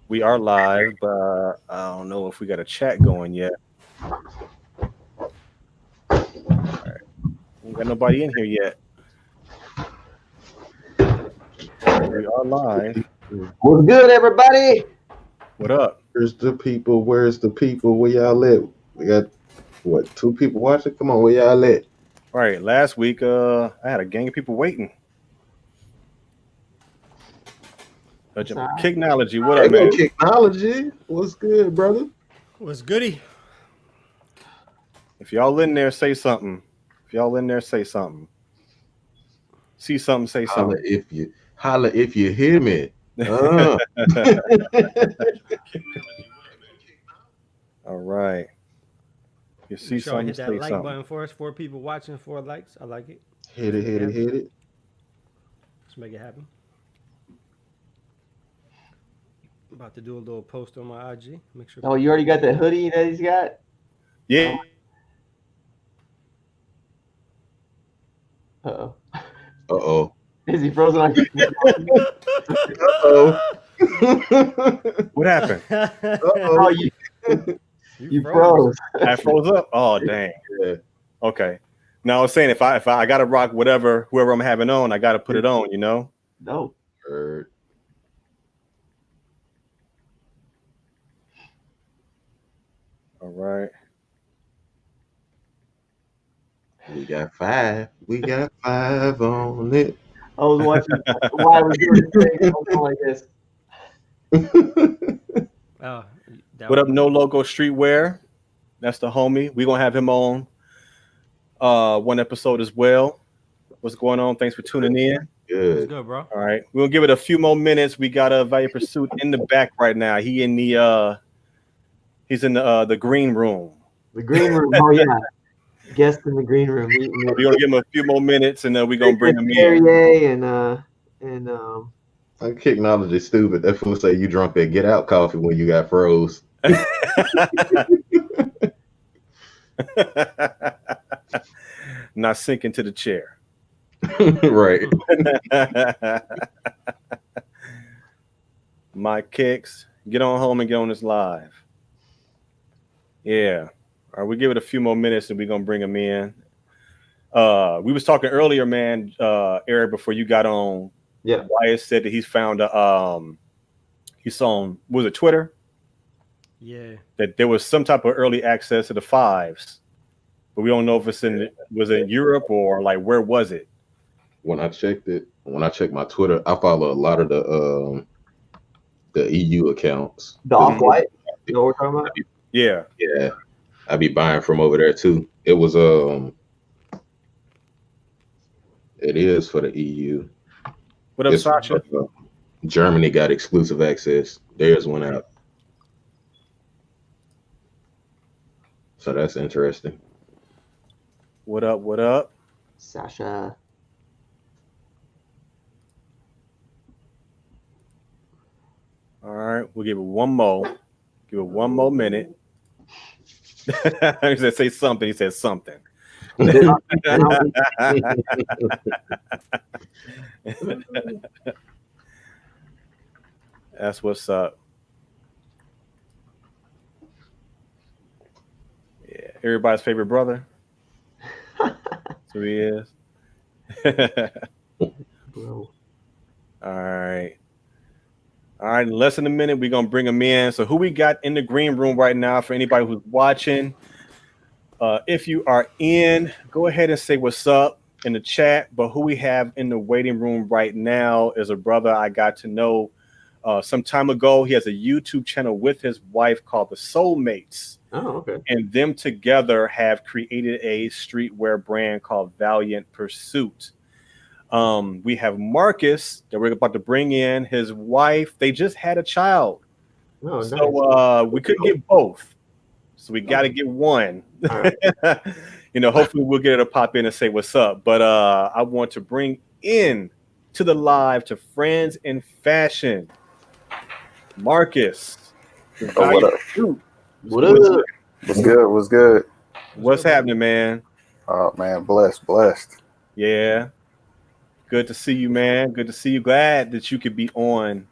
We are live, but I don't know if we got a chat going yet. We got nobody in here yet. We are live. What's good, everybody? What up? Where's the people? Where's the people? Where y'all at? We got what? 2 people watching? Come on, where y'all at? All right, last week I had a gang of people waiting. Technology, what up, man? Technology. What's good, brother? What's goody? If y'all in there, say something. If y'all in there, say something. See something, say Holla something. if you hear me. All right. You see Make sure I something, hit that say like something. button for us. 4 people watching, 4 likes. I like it. Hit it. Let's make it happen. About to do a little post on my IG. Make sure. Oh, you already got the hoodie that he's got? Yeah. Uh-oh. Uh-oh. Is he frozen on Uh-oh. What happened? Oh, you froze. I froze up. Oh, dang. Yeah. Okay. Now I was saying if I gotta rock whoever I'm having on, I gotta put it on, you know? No. Heard. All right. We got 5. We got 5 on it. I was watching why I was doing something like this. Oh, What up, No Logo Streetwear? That's the homie. We're gonna have him on one episode as well. What's going on? Thanks for tuning in. What's Good. good, bro? All right. We're gonna give it a few more minutes. We got a Valiant Pursuit in the back right now. He's in the green room. The green room. Oh yeah. Guest in the green room. We're gonna give him a few more minutes and then we're gonna bring him in. Perrier and Technology stupid. That fool say you drunk that get out coffee when you got froze. Not sink into the chair. Right. My kicks. Get on home and get on this live. Yeah. All right, we give it a few more minutes and we're gonna bring him in. We was talking earlier, man, Eric, before you got on. Yeah. Wyatt said that he's found he's on, was it Twitter? Yeah. That there was some type of early access to the fives, but we don't know if was it in Europe or like where was it? When I checked my Twitter, I follow a lot of the EU accounts. the off-white. You know what we're talking about? Yeah. Yeah. I be buying from over there too. It was it is for the EU. What up, Sasha? Germany got exclusive access. Theirs went out. So that's interesting. What up? What up? Sasha. All right, we'll give it one more. Give it one more minute. He said, say something. He said something. That's what's up. Yeah, everybody's favorite brother. That's who he is. Bro. All right. All right, in less than a minute, we're going to bring him in. So who we got in the green room right now for anybody who's watching? If you are in, go ahead and say what's up in the chat. But who we have in the waiting room right now is a brother I got to know some time ago. He has a YouTube channel with his wife called The Soulmates. Oh, okay. And them together have created a streetwear brand called Valiant Pursuit. We have Marcus that we're about to bring in. His wife, they just had a child. Oh, so nice. we couldn't get both. So we got to get one. Right. Hopefully we'll get her to pop in and say what's up. But I want to bring in to the live to Friends in Fashion, Marcus. What up? What up? What's good? What's good? What's happening, man? Oh man, blessed. Yeah. Good to see you, man. Good to see you. Glad that you could be on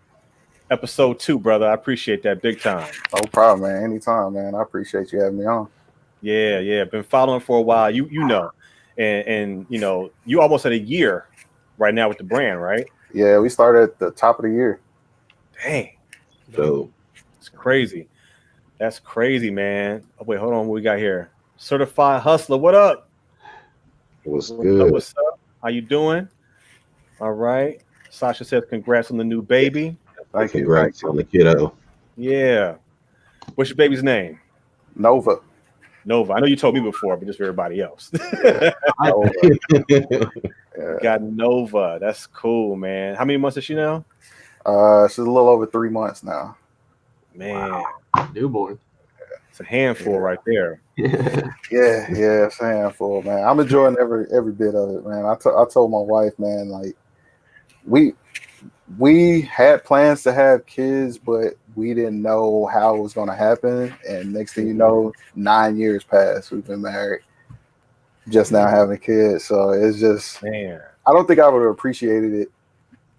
episode 2, brother. I appreciate that big time. No problem, man. Anytime, man. I appreciate you having me on. Yeah. Been following for a while. You know, and you know, you almost at a year right now with the brand, right? Yeah, we started at the top of the year. Dang, So it's crazy. That's crazy, man. Oh, wait, hold on. What we got here? Certified Hustler. What up? what's good? What's up? How you doing? All right. Sasha says congrats on the new baby. Thank you. Congrats on the kiddo. Yeah. What's your baby's name? Nova. Nova. I know you told me before, but just for everybody else. Nova. Yeah. Got Nova. That's cool, man. How many months is she now? She's a little over 3 months now. Man, Newborn. it's a handful right there. Yeah, it's a handful, man. I'm enjoying every bit of it, man. I told my wife, man, like we had plans to have kids, but we didn't know how it was going to happen. And next thing you know, 9 years passed. We've been married, just now having kids. So it's just, Man. I don't think I would have appreciated it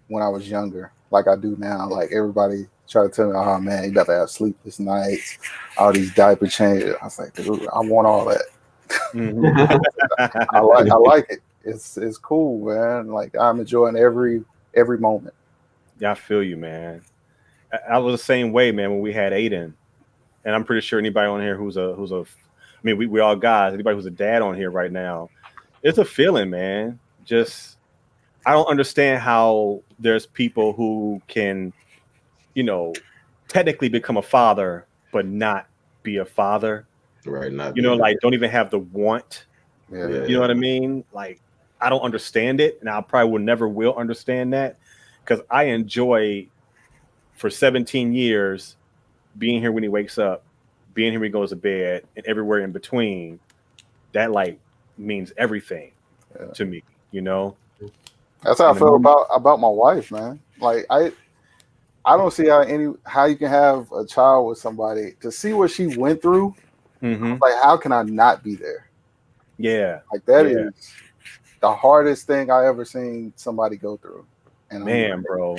when I was younger, like I do now. Like everybody try to tell me, oh man, you got to have sleepless nights, all these diaper changes. I was like, dude, I want all that. Mhm. I like it. It's cool, man. Like I'm enjoying every moment. Yeah, I feel you, man. I was the same way, man, when we had Aiden. And I'm pretty sure anybody on here who's a I mean, we all guys, anybody who's a dad on here right now, it's a feeling, man. Just I don't understand how there's people who can, you know, technically become a father but not be a father. Right, not You know, being- like don't even have the want. Yeah. You know what I mean? Like I don't understand it, and I probably never will understand that because I enjoy for 17 years being here when he wakes up, being here when he goes to bed, and everywhere in between. That like means everything to me, you know. That's how I And the feel moment- about my wife, man. Like I don't see how you can have a child with somebody to see what she went through. Mhm. Like how can I not be there? Yeah, Like that Yeah. is the hardest thing I ever seen somebody go through. And man, I'm, bro.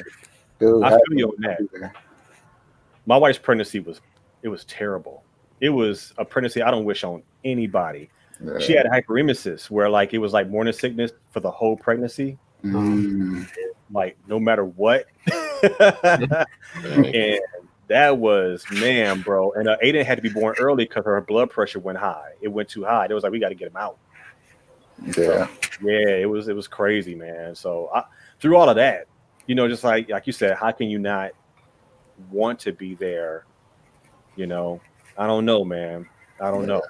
dude, I how feel can you you on not that. be there? My wife's pregnancy was terrible. It was a pregnancy I don't wish on anybody. Yeah. She had hyperemesis where like it was like morning sickness for the whole pregnancy, Mm. like no matter what. Dang. And that was man, bro. And Aiden had to be born early because her blood pressure went high. It went too high. It was like we got to get him out. Yeah. Yeah, it was crazy, man. So through all of that, you know, just like you said, how can you not want to be there? You know, I don't know, man. I don't know.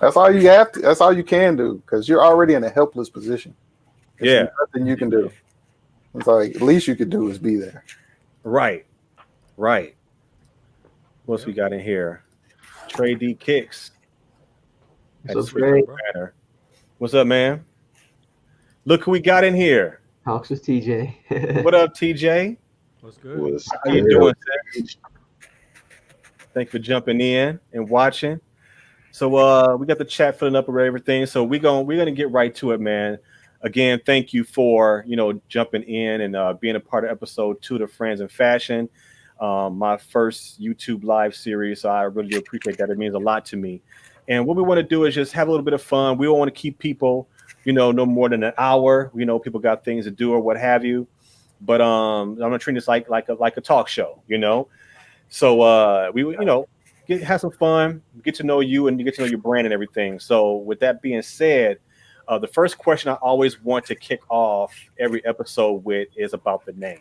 That's all you have to. That's all you can do because you're already in a helpless position. There's Yeah. nothing you can do. It's like at least you could do is be there. Right. What else we got in here? Trey D Kicks. Had to What's up, switch Trey? up banner. What's up, man? Look who we got in here. Talks with TJ. What up, TJ? What's good? Was How you doing, sir? Thanks for jumping in and watching. So we got the chat filling up with everything. So we're gonna get right to it, man. Again, thank you for jumping in and being a part of episode 2 of Friends in Fashion, my first YouTube live series. So I really do appreciate that. It means a lot to me. And what we want to do is just have a little bit of fun. We don't want to keep people, no more than an hour. We know people got things to do or what have you. But I'm gonna treat this like a talk show, So we have some fun, get to know you, and you get to know your brand and everything. So with that being said, the first question I always want to kick off every episode with is about the name.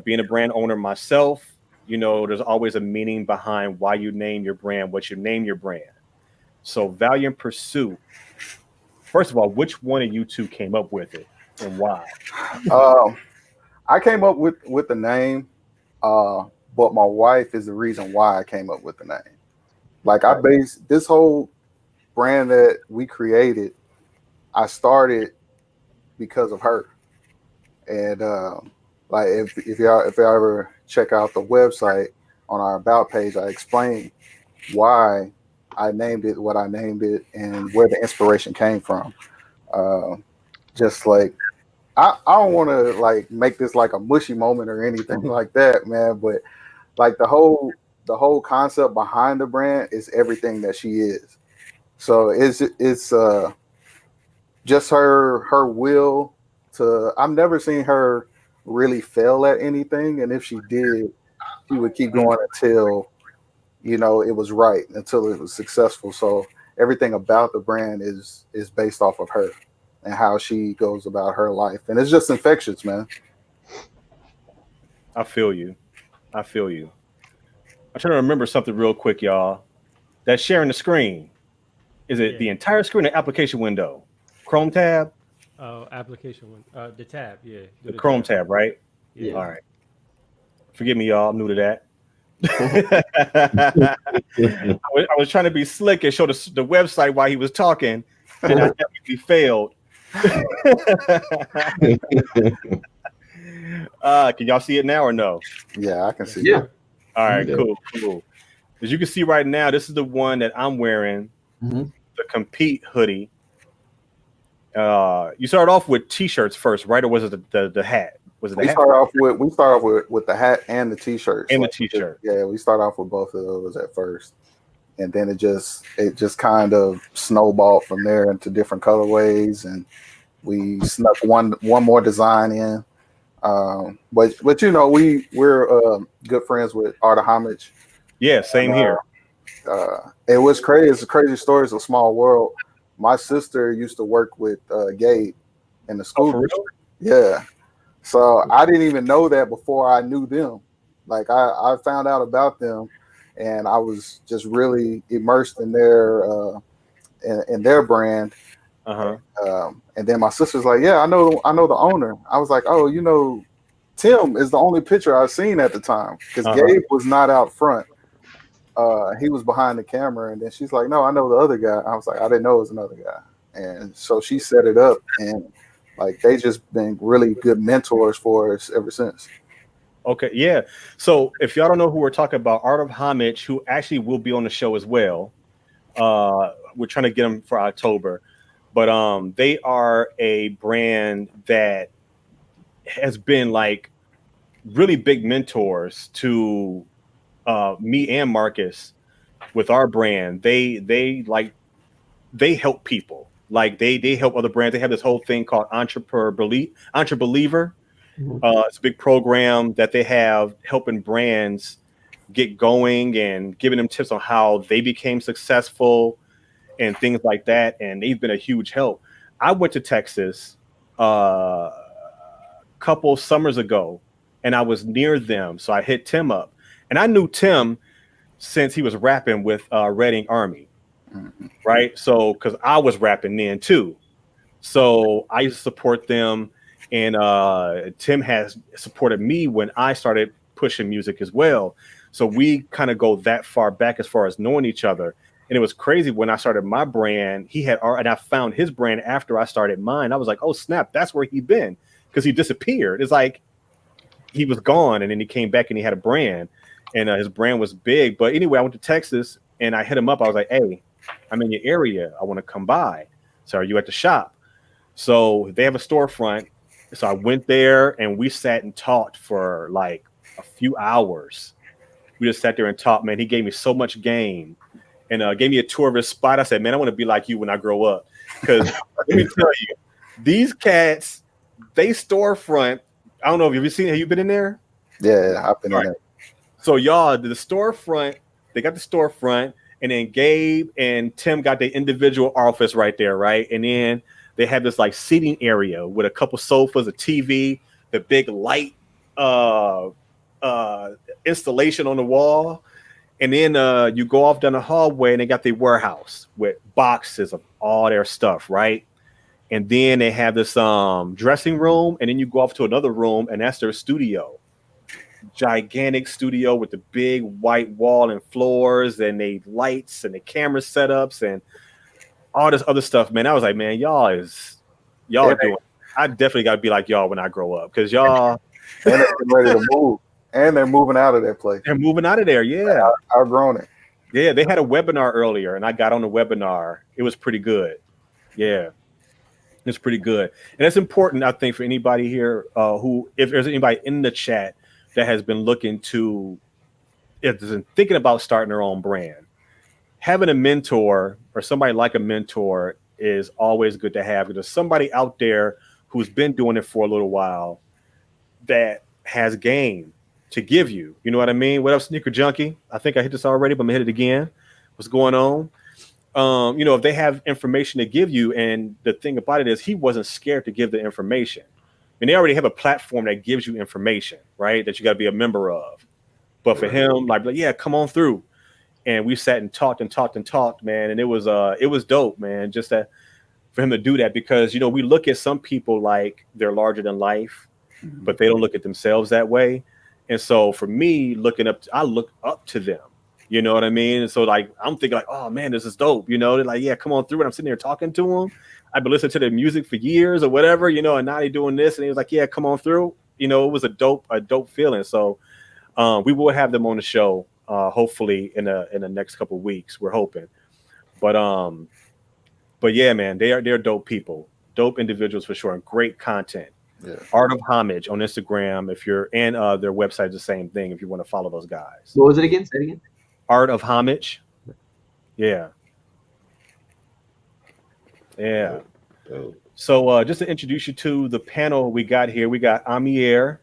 Being a brand owner myself, there's always a meaning behind why you name your brand, what you name your brand. So Valiant Pursuit. First of all, which one of you two came up with it and why? I came up with the name, but my wife is the reason why I came up with the name. Like I based this whole brand that we created, I started because of her. And like if y'all ever check out the website on our about page, I explain why I named it what I named it and where the inspiration came from. Just like I don't want to like make this like a mushy moment or anything like that, man. But like the whole concept behind the brand is everything that she is. So it's just her will to. I've never seen her really fail at anything, and if she did, she would keep going until it was right, until it was successful. So everything about the brand is based off of her and how she goes about her life, and it's just infectious, man. I feel you. I feel you. I'm trying to remember something real quick, y'all. That sharing the screen. Is it Yeah. the entire screen or application window? Chrome tab? Oh, application one. The tab. Yeah. Do The Chrome tab. tab, right? Yeah. All right. Forgive me, y'all. I'm new to that. I was trying to be slick and show the website while he was talking, and I definitely failed. Can y'all see it now or no? Yeah, I can see. Yeah. All right, Yeah. cool. As you can see right now, this is the one that I'm wearing, Mhm. the Compete hoodie. You started off with t-shirts first, right? Or was it the hat? Was it the We hat start off with the hat and the t-shirts. and the Like, t-shirt? yeah, we start off with both of those at first, and then it just kind of snowballed from there into different colorways, and we snuck one more design in. But we're good friends with Art of Homage. Yeah, same here. It was crazy. It's a crazy story. It's a small world. My sister used to work with Gabe in the Oh, school for real? district. Yeah. So I didn't even know that before I knew them. Like I found out about them, and I was just really immersed in their brand. Uh-huh. And then my sister's like, "Yeah, I know the owner." I was like, "Oh, Tim is the only picture I've seen at the time because Uh-huh. Gabe was not out front. He was behind the camera." And then she's like, "No, I know the other guy." I was like, "I didn't know it was another guy." And so she set it up, and like they just been really good mentors for us ever since. Okay, yeah. So if y'all don't know who we're talking about, Art of Homage, who actually will be on the show as well. We're trying to get them for October, but they are a brand that has been like really big mentors to me and Marcus with our brand. They help people. Like they help other brands. They have this whole thing called Entrebeliever. It's a big program that they have helping brands get going and giving them tips on how they became successful and things like that. And they've been a huge help. I went to Texas a couple summers ago, and I was near them, so I hit Tim up, and I knew Tim since he was rapping with Reading Army, Mhm. right? So because I was rapping then too, so I used to support them, and Tim has supported me when I started pushing music as well. So we kind of go that far back as far as knowing each other. And it was crazy when I started my brand. And I found his brand after I started mine. I was like, oh snap, that's where he been, because he disappeared. It's like he was gone, and then he came back and he had a brand, and his brand was big. But anyway, I went to Texas and I hit him up. I was like, hey, I'm in your area. I want to come by. So are you at the shop? So they have a storefront. So I went there and we sat and talked for like a few hours. We just sat there and talked, man. He gave me so much game, and gave me a tour of his spot. I said, man, I want to be like you when I grow up. Because let me tell you, these cats, they storefront. I don't know if you've seen it. Have you been in there? Yeah, I've been in Right. there. So y'all, the storefront, they got the storefront, and then Gabe and Tim got their individual office right there, right? And then they have this like seating area with a couple sofas, a TV, the big light uh uh installation on the wall. And then you go off down the hallway and they got their warehouse with boxes of all their stuff, right? And then they have this dressing room, and then you go off to another room, and that's their studio. Gigantic studio with the big white wall and floors and the lights and the camera setups and all this other stuff, man. I was like, man, y'all Yeah, doing. I definitely got to be like y'all when I grow up, because y'all and they're getting ready to move, and they're moving out of that place. they're moving out of there. Yeah, Outgrown it. yeah. They had a webinar earlier, and I got on the webinar. It was pretty good. Yeah. It's pretty good, and it's important, I think, for anybody here who, if there's anybody in the chat that has been looking to, if is thinking about starting their own brand, having a mentor or somebody like a mentor is always good to have. There's somebody out there who's been doing it for a little while that has game to give you. You know what I mean? What up, Sneaker Junkie? I think I hit this already, but I'm gonna hit it again. What's going on? If they have information to give you, and the thing about it is he wasn't scared to give the information. And they already have a platform that gives you information, right? That you got to be a member of. But for him, like, yeah, come on through. And we sat and talked, man. And it was dope, man. Just that for him to do that, because we look at some people like they're larger than life, but they don't look at themselves that way. And so for me, I look up to them. You know what I mean? And so like I'm thinking like, oh man, this is dope. They're like, yeah, come on through. And I'm sitting there talking to them. I've been listening to their music for years or whatever, and now they're doing this. And he was like, yeah, come on through. It was a dope feeling. So we will have them on the show, hopefully in the next couple of weeks. We're hoping. But yeah, man, they're dope people, dope individuals for sure, and great content. Yeah. Art of Homage on Instagram, and their website is the same thing if you want to follow those guys. What was it again? Say it again. Art of Homage. Yeah. So just to introduce you to the panel we got here, we got Amier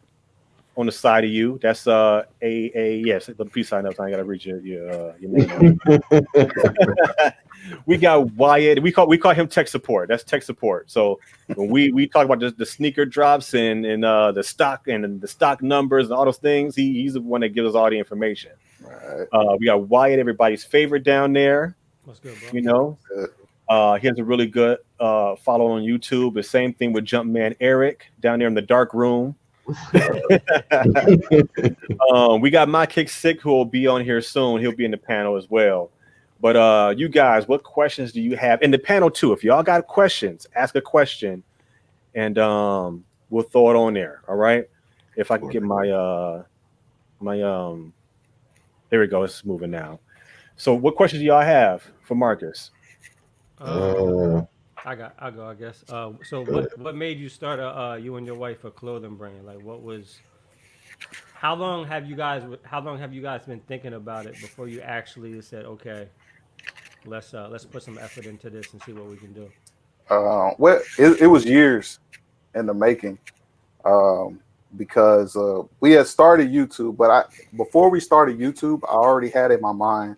on the side of you. That's yes, the peace sign up. I gotta reach your name. We got Wyatt. We call him tech support. That's tech support. So when we talk about the sneaker drops and the stock and the stock numbers and all those things, he's the one that gives us all the information. Right. We got Wyatt, everybody's favorite down there. What's good, bro? He has a really good follow on YouTube. The same thing with Jumpman Eric down there in the dark room. We got my Kik Sick, who will be on here soon. He'll be in the panel as well. But you guys, what questions do you have in the panel too? If y'all got questions, ask a question, and we'll throw it on there. All right. If I can get my there we go. It's moving now. So, what questions do y'all have for Marcus? I'll go, I guess. So what made you start you and your wife a clothing brand? Like, how long have you guys been thinking about it before you actually said, okay, let's put some effort into this and see what we can do? Well, it was years in the making, because we had started YouTube, but before we started YouTube, I already had in my mind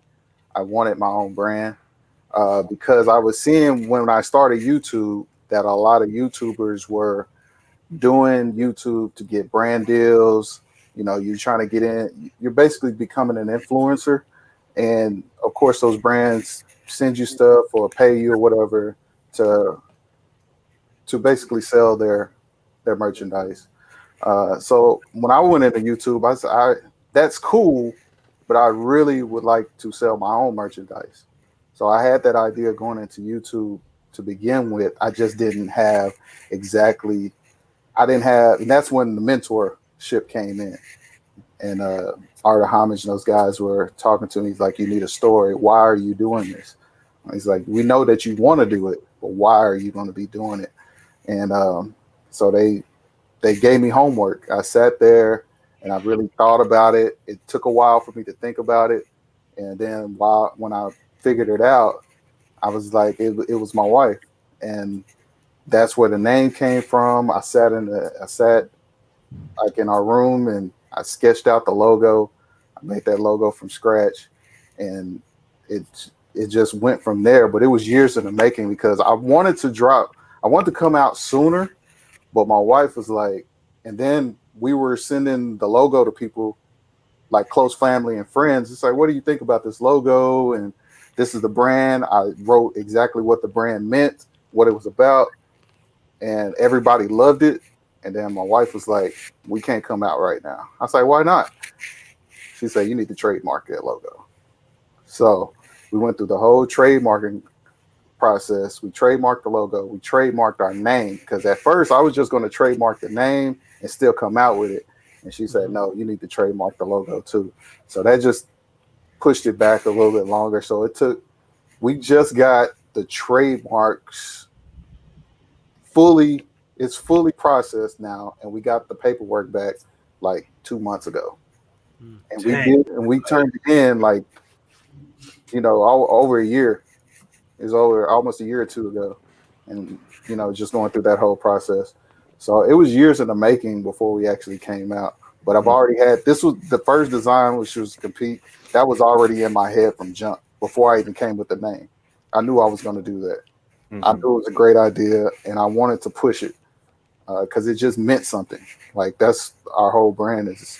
I wanted my own brand. Because I was seeing when I started YouTube that a lot of YouTubers were doing YouTube to get brand deals. You're trying to get in. You're basically becoming an influencer. And, of course, those brands send you stuff or pay you or whatever to basically sell their merchandise. So when I went into YouTube, I said, that's cool, but I really would like to sell my own merchandise. So I had that idea going into YouTube to begin with. I just didn't have and that's when the mentorship came in. And Art of Homage and those guys were talking to me. He's like, you need a story. Why are you doing this? He's like, we know that you want to do it, but why are you going to be doing it? And so they gave me homework. I sat there and I really thought about it. It took a while for me to think about it. And then when I figured it out, I was like, it was my wife, and that's where the name came from. I sat like in our room and I sketched out the logo. I made that logo from scratch, and it just went from there. But it was years in the making because I wanted to come out sooner, but my wife was like, and then we were sending the logo to people like close family and friends. It's like, what do you think about this logo? And this is the brand. I wrote exactly what the brand meant, what it was about, and everybody loved it. And then my wife was like, we can't come out right now. I was like, why not? She said, you need to trademark that logo. So we went through the whole trademarking process. We trademarked the logo. We trademarked our name, because at first I was just going to trademark the name and still come out with it. And she said, no, you need to trademark the logo too. So that just pushed it back a little bit longer. So we just got the trademarks fully processed now, and we got the paperwork back like 2 months ago, and we turned it in like over a year. It was over almost a year or two ago, and just going through that whole process. So it was years in the making before we actually came out. But I've already had, this was the first design, which was compete. That was already in my head from jump before I even came with the name. I knew I was going to do that. I knew it was a great idea, and I wanted to push it because it just meant something. Like that's our whole brand is,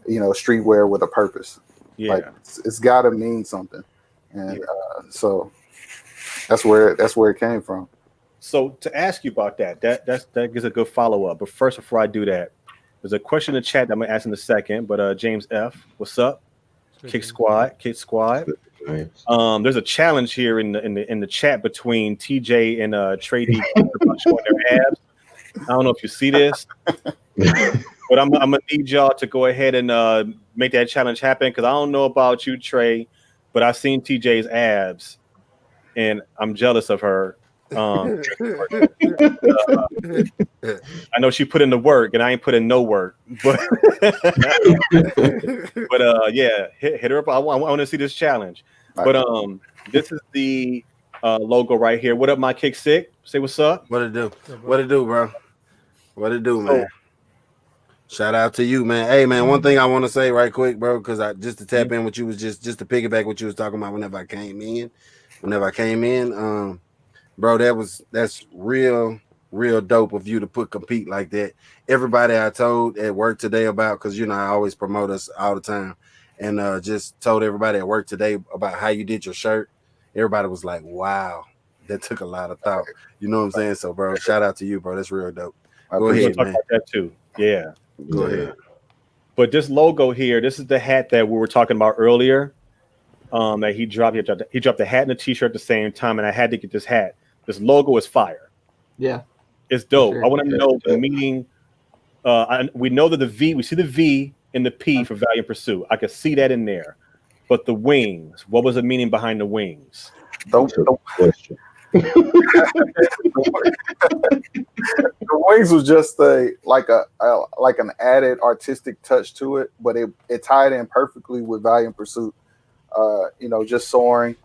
streetwear with a purpose. Yeah, like it's got to mean something, and so that's where it came from. So to ask you about that gives a good follow up. But first, before I do that, there's a question in the chat that I'm gonna ask in a second. But James F, what's up? Kik Squad. There's a challenge here in the chat between TJ and Trey D showing their abs. I don't know if you see this, but I'm gonna need y'all to go ahead and make that challenge happen because I don't know about you, Trey, but I've seen TJ's abs, and I'm jealous of her. I know she put in the work, and I ain't put in no work, but yeah, hit her up. I want to see this challenge. But this is the logo right here. What up, my Kik Sick? Say what's up. What it do? What it do, bro? What it do, man? Shout out to you, man. Hey, man, one thing I want to say right quick, bro, because I just to tap in what you was just to piggyback what you was talking about whenever I came in. Bro, that's real dope of you to compete like that. Everybody I told at work today about, because I always promote us all the time, and just told everybody at work today about how you did your shirt. Everybody was like, wow, that took a lot of thought. You know what I'm saying? So, bro, shout out to you, bro. That's real dope. Go ahead, man. Talk about that too. Yeah. Go ahead. But this logo here, this is the hat that we were talking about earlier. That he dropped the hat and the t-shirt at the same time, and I had to get this hat. This logo is fire. Yeah, it's dope. Sure. I want to know the meaning. We know that we see the V and the P for Valiant Pursuit. I could see that in there, but the wings. What was the meaning behind the wings? Don't question. The wings was just like an added artistic touch to it, but it tied in perfectly with Valiant Pursuit. Just soaring.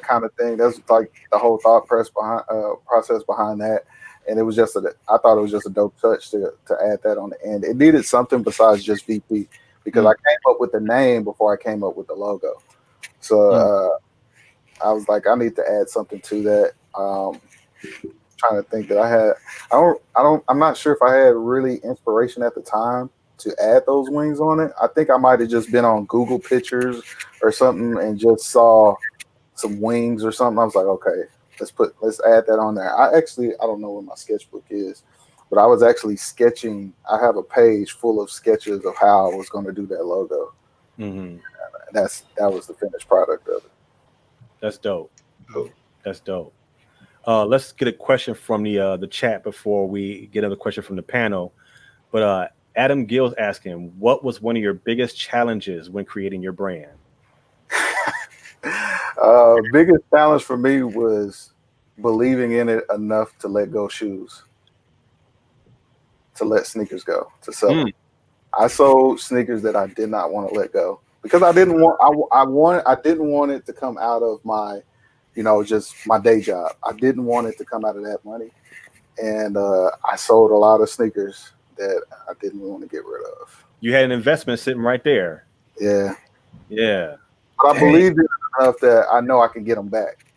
Kind of thing. That's like the whole thought process behind that, and it was I thought it was just a dope touch to add that on the end. It needed something besides just VP because I came up with the name before I came up with the logo. So I was like, I need to add something to that. Trying to think that I'm not sure if I had really inspiration at the time to add those wings on it. I think I might have just been on Google Pictures or something and just saw some wings or something. I was like, okay, let's add that on there. I don't know where my sketchbook is, but I was actually sketching. I have a page full of sketches of how I was going to do that logo. Mm-hmm. That was the finished product of it. That's dope. That's dope. Let's get a question from the chat before we get another question from the panel. But Adam Gill's asking, what was one of your biggest challenges when creating your brand? Biggest challenge for me was believing in it enough to let go shoes, to let sneakers go, to sell them. I sold sneakers that I did not want to let go because I didn't want it to come out of my, just my day job. I didn't want it to come out of that money, and I sold a lot of sneakers that I didn't want to get rid of. You had an investment sitting right there. Yeah. But I believed it enough that I know I can get them back.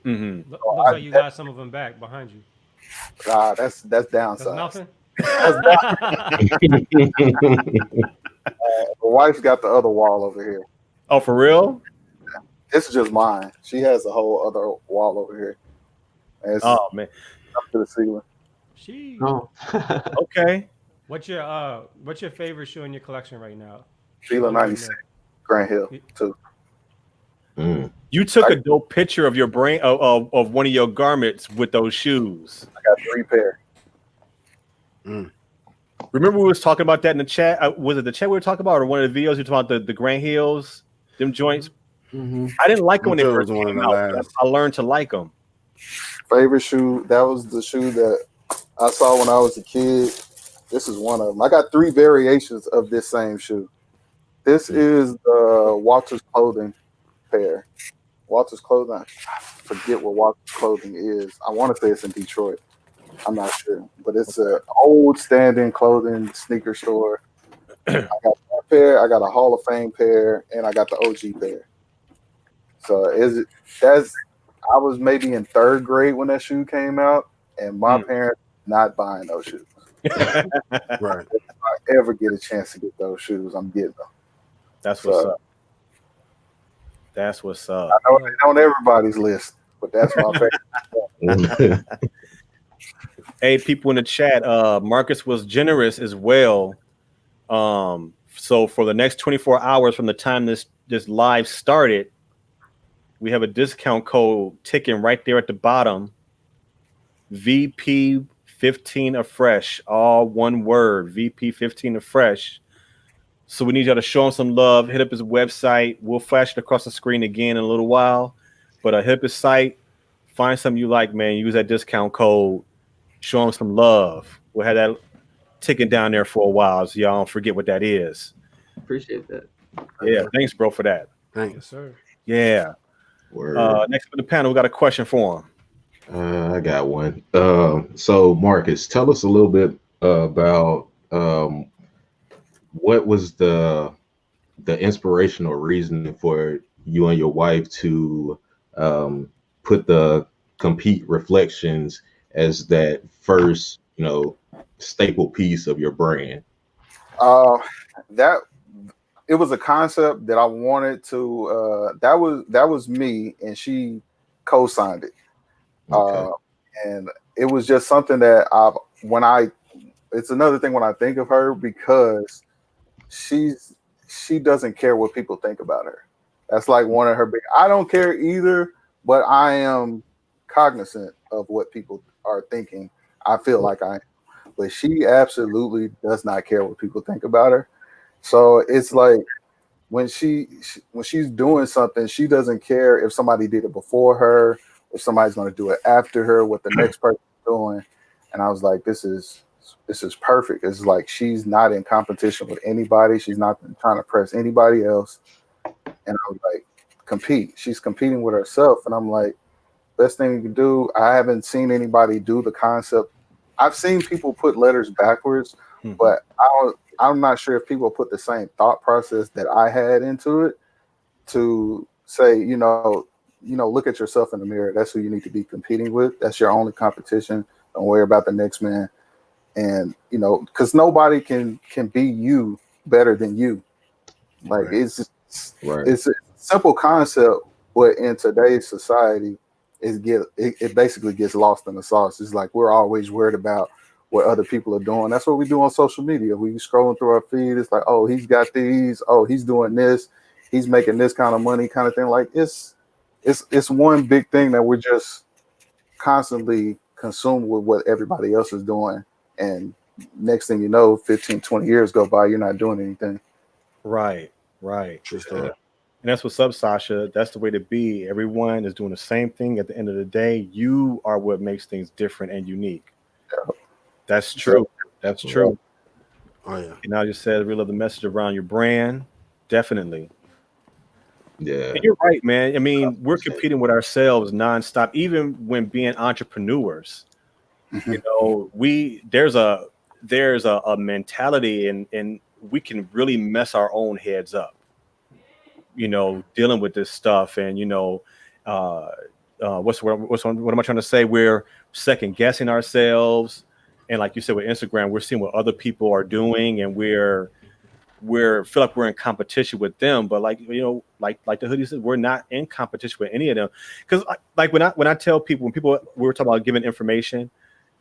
Mm-hmm. Looks like you got some of them back behind you. That's downside. Nothing. The wife's got the other wall over here. Oh, for real? This is just mine. She has a whole other wall over here. Oh man, up to the ceiling. Okay. What's your favorite shoe in your collection right now? Fila 96, Grand Hill too. You took a dope picture of your brain of one of your garments with those shoes. I got 3 pair. Remember we was talking about that in the chat? Was it the chat we were talking about, or one of the videos you talking about the Grand Hills, them joints? I didn't like them when they first came out. I learned to like them. Favorite shoe, that was the shoe that I saw when I was a kid. This is one of them. I got 3 variations of this same shoe. This is the Walters Clothing pair. Walters Clothing, I forget what Walters Clothing is. I want to say it's in Detroit. I'm not sure. But it's an old standing clothing sneaker store. I got that pair, I got a Hall of Fame pair, and I got the OG pair. So I was maybe in 3rd grade when that shoe came out, and my parents not buying those shoes. Right. If I ever get a chance to get those shoes, I'm getting them. That's what's up. That's what's up. I know they're on everybody's list, but that's my favorite. Hey, people in the chat, Marcus was generous as well. So for the next 24 hours from the time this live started, we have a discount code ticking right there at the bottom. VP15 afresh, all one word, VP15 afresh. So we need y'all to show him some love. Hit up his website. We'll flash it across the screen again in a little while. But hit up his site. Find something you like, man. Use that discount code. Show him some love. We'll have that ticking down there for a while, so y'all don't forget what that is. Appreciate that. Yeah, thanks, bro, for that. Thanks. Yes, sir. Yeah. Next for the panel, we got a question for him. I got one. So Marcus, tell us a little bit about what was the inspirational reason for you and your wife to put the Compete Reflections as that first, staple piece of your brand? That it was a concept that I wanted to. That was me, and she co-signed it. Okay. And it was just something that it's another thing when I think of her, because she doesn't care what people think about her. That's like one of her big. I don't care either, but I am cognizant of what people are thinking. I feel like I am, but she absolutely does not care what people think about her. So it's like when she's doing something, she doesn't care if somebody did it before her, if somebody's going to do it after her, what the next person's doing. And I was like, this is perfect. It's like she's not in competition with anybody. She's not trying to press anybody else. And I was like, compete. She's competing with herself. And I'm like, best thing you can do. I haven't seen anybody do the concept. I've seen people put letters backwards, but I'm not sure if people put the same thought process that I had into it to say, look at yourself in the mirror. That's who you need to be competing with. That's your only competition. Don't worry about the next man. And, because nobody can be you better than you. Like, right. It's a simple concept, but in today's society, it basically gets lost in the sauce. It's like we're always worried about what other people are doing. That's what we do on social media. We scrolling through our feed. It's like, oh, he's got these. Oh, he's doing this. He's making this kind of money, kind of thing. Like it's one big thing that we're just constantly consumed with what everybody else is doing. And next thing you know, 15, 20 years go by, you're not doing anything. Right. And that's what's up, Sasha. That's the way to be. Everyone is doing the same thing at the end of the day. You are what makes things different and unique. Yeah. That's true. That's true. Oh, yeah. And I just said, we love the message around your brand. Definitely. Yeah. And you're right, man. I mean, we're competing with ourselves nonstop, even when being entrepreneurs. There's a mentality and we can really mess our own heads up, dealing with this stuff. And, what am I trying to say? We're second guessing ourselves. And like you said, with Instagram, we're seeing what other people are doing, and we're feel like we're in competition with them. But like the hoodie said, we're not in competition with any of them. Because like when I tell people, we were talking about giving information,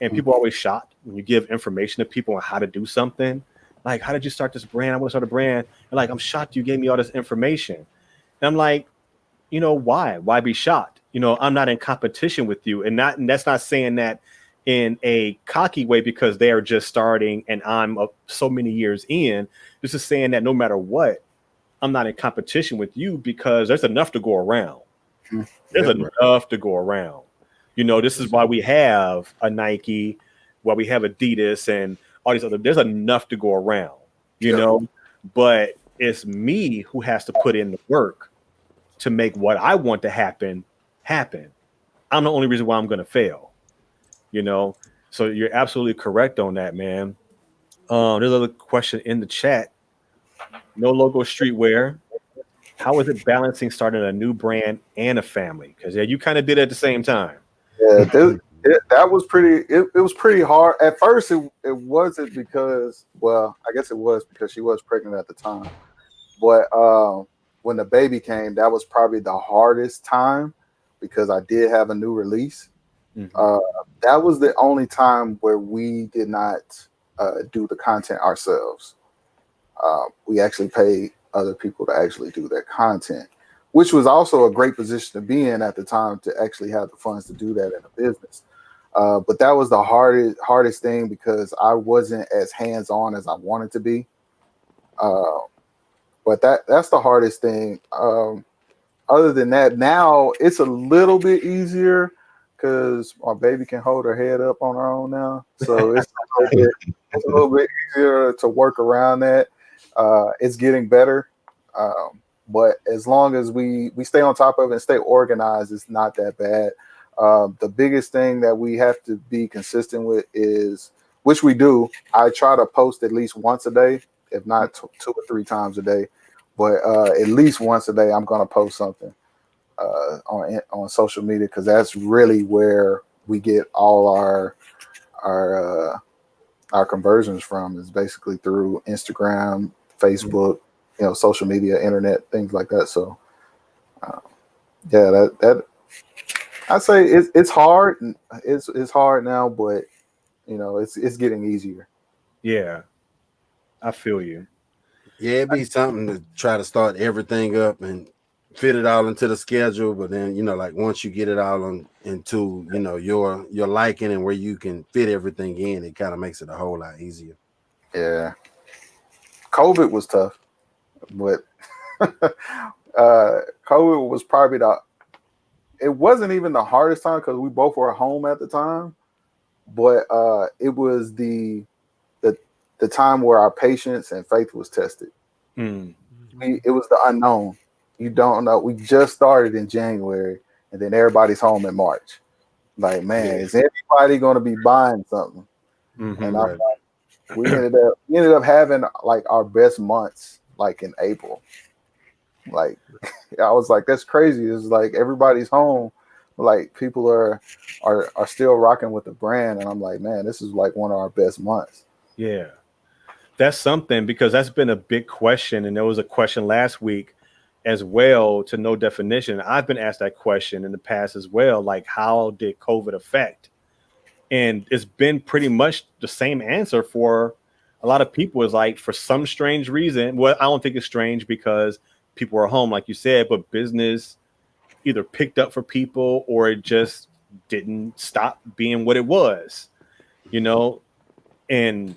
and people are always shocked when you give information to people on how to do something. Like, how did you start this brand? I want to start a brand. And like, I'm shocked you gave me all this information. And I'm like, why? Why be shocked? I'm not in competition with you. And that's not saying that in a cocky way because they are just starting and I'm so many years in. This is saying that no matter what, I'm not in competition with you because there's enough to go around. There's enough to go around. You know, this is why we have a Nike, why we have Adidas and all these other. There's enough to go around, you know, but it's me who has to put in the work to make what I want to happen. I'm the only reason why I'm going to fail, you know. So you're absolutely correct on that, man. There's another question in the chat. No logo streetwear. How is it balancing starting a new brand and a family? Because yeah, you kind of did it at the same time. Yeah, that was pretty. It was pretty hard at first. It wasn't because, well, I guess it was because she was pregnant at the time. But when the baby came, that was probably the hardest time because I did have a new release. That was the only time where we did not do the content ourselves. We actually paid other people to actually do that content, which was also a great position to be in at the time to actually have the funds to do that in a business. But that was the hardest thing because I wasn't as hands-on as I wanted to be. But that's the hardest thing. Other than that, now it's a little bit easier because my baby can hold her head up on her own now. So it's a little bit easier to work around that. It's getting better. But as long as we stay on top of it and stay organized, it's not that bad. The biggest thing that we have to be consistent with is, which we do, I try to post at least once a day, if not 2 or 3 times a day. But at least once a day, I'm going to post something on social media because that's really where we get all our conversions from, is basically through Instagram, Facebook, you know, social media, internet, things like that. So, yeah, that I'd say it's hard. It's hard now, but you know, it's getting easier. Yeah, I feel you. Yeah, it'd be something to try to start everything up and fit it all into the schedule. But then, you know, like once you get it all into, you know, your liking and where you can fit everything in, it kind of makes it a whole lot easier. Yeah, COVID was tough, but COVID was probably it wasn't even the hardest time because we both were home at the time, but it was the time where our patience and faith was tested. It was the unknown. You don't know. We just started in January, and then everybody's home in March. Like, man, is anybody going to be buying something? And I'm like, we ended up having like our best months like in April. Like, I was like, that's crazy. It's like everybody's home, like people are still rocking with the brand, and I'm like, man, this is like one of our best months. Yeah. That's something, because that's been a big question. And there was a question last week as well to no definition. I've been asked that question in the past as well. Like, how did COVID affect? And it's been pretty much the same answer for a lot of people. Is like, for some strange reason, well, I don't think it's strange because people are home, like you said, but business either picked up for people or it just didn't stop being what it was, you know? And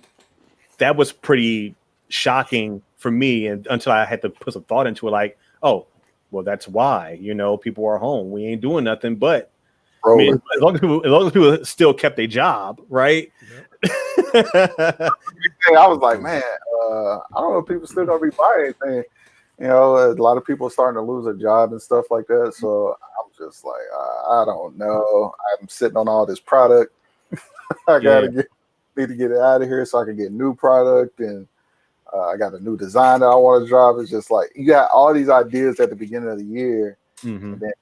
that was pretty shocking for me, and until I had to put some thought into it, like, oh, well, that's why, you know, people are home. We ain't doing nothing, but I mean, as long as people still kept their job, right? Yep. I was like, man, I don't know if people still gonna be buying anything. You know, a lot of people are starting to lose their job and stuff like that. So I'm just like, I don't know. I'm sitting on all this product. I need to get it out of here so I can get new product, and I got a new design that I want to drop. It's just like you got all these ideas at the beginning of the year, and then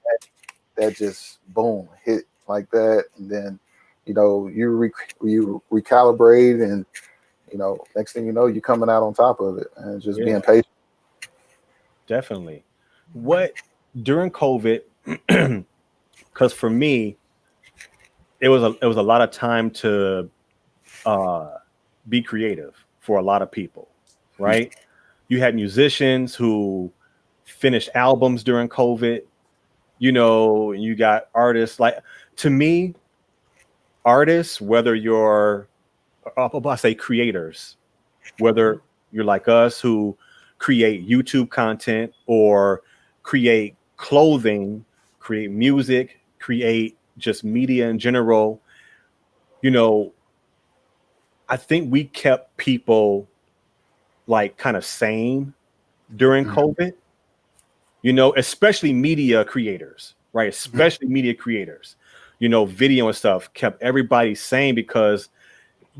that just boom hit like that, and then you know you recalibrate, and you know next thing you know you're coming out on top of it, and just being patient. Definitely. What during COVID? Because for me, it was a lot of time to be creative for a lot of people, right? You had musicians who finished albums during COVID, you know, and you got artists. Like, to me, artists, whether you're, I say creators, whether you're like us who create YouTube content or create clothing, create music, create just media in general, you know, I think we kept people like kind of sane during COVID, you know, especially media creators, right? Especially media creators, you know, video and stuff kept everybody sane because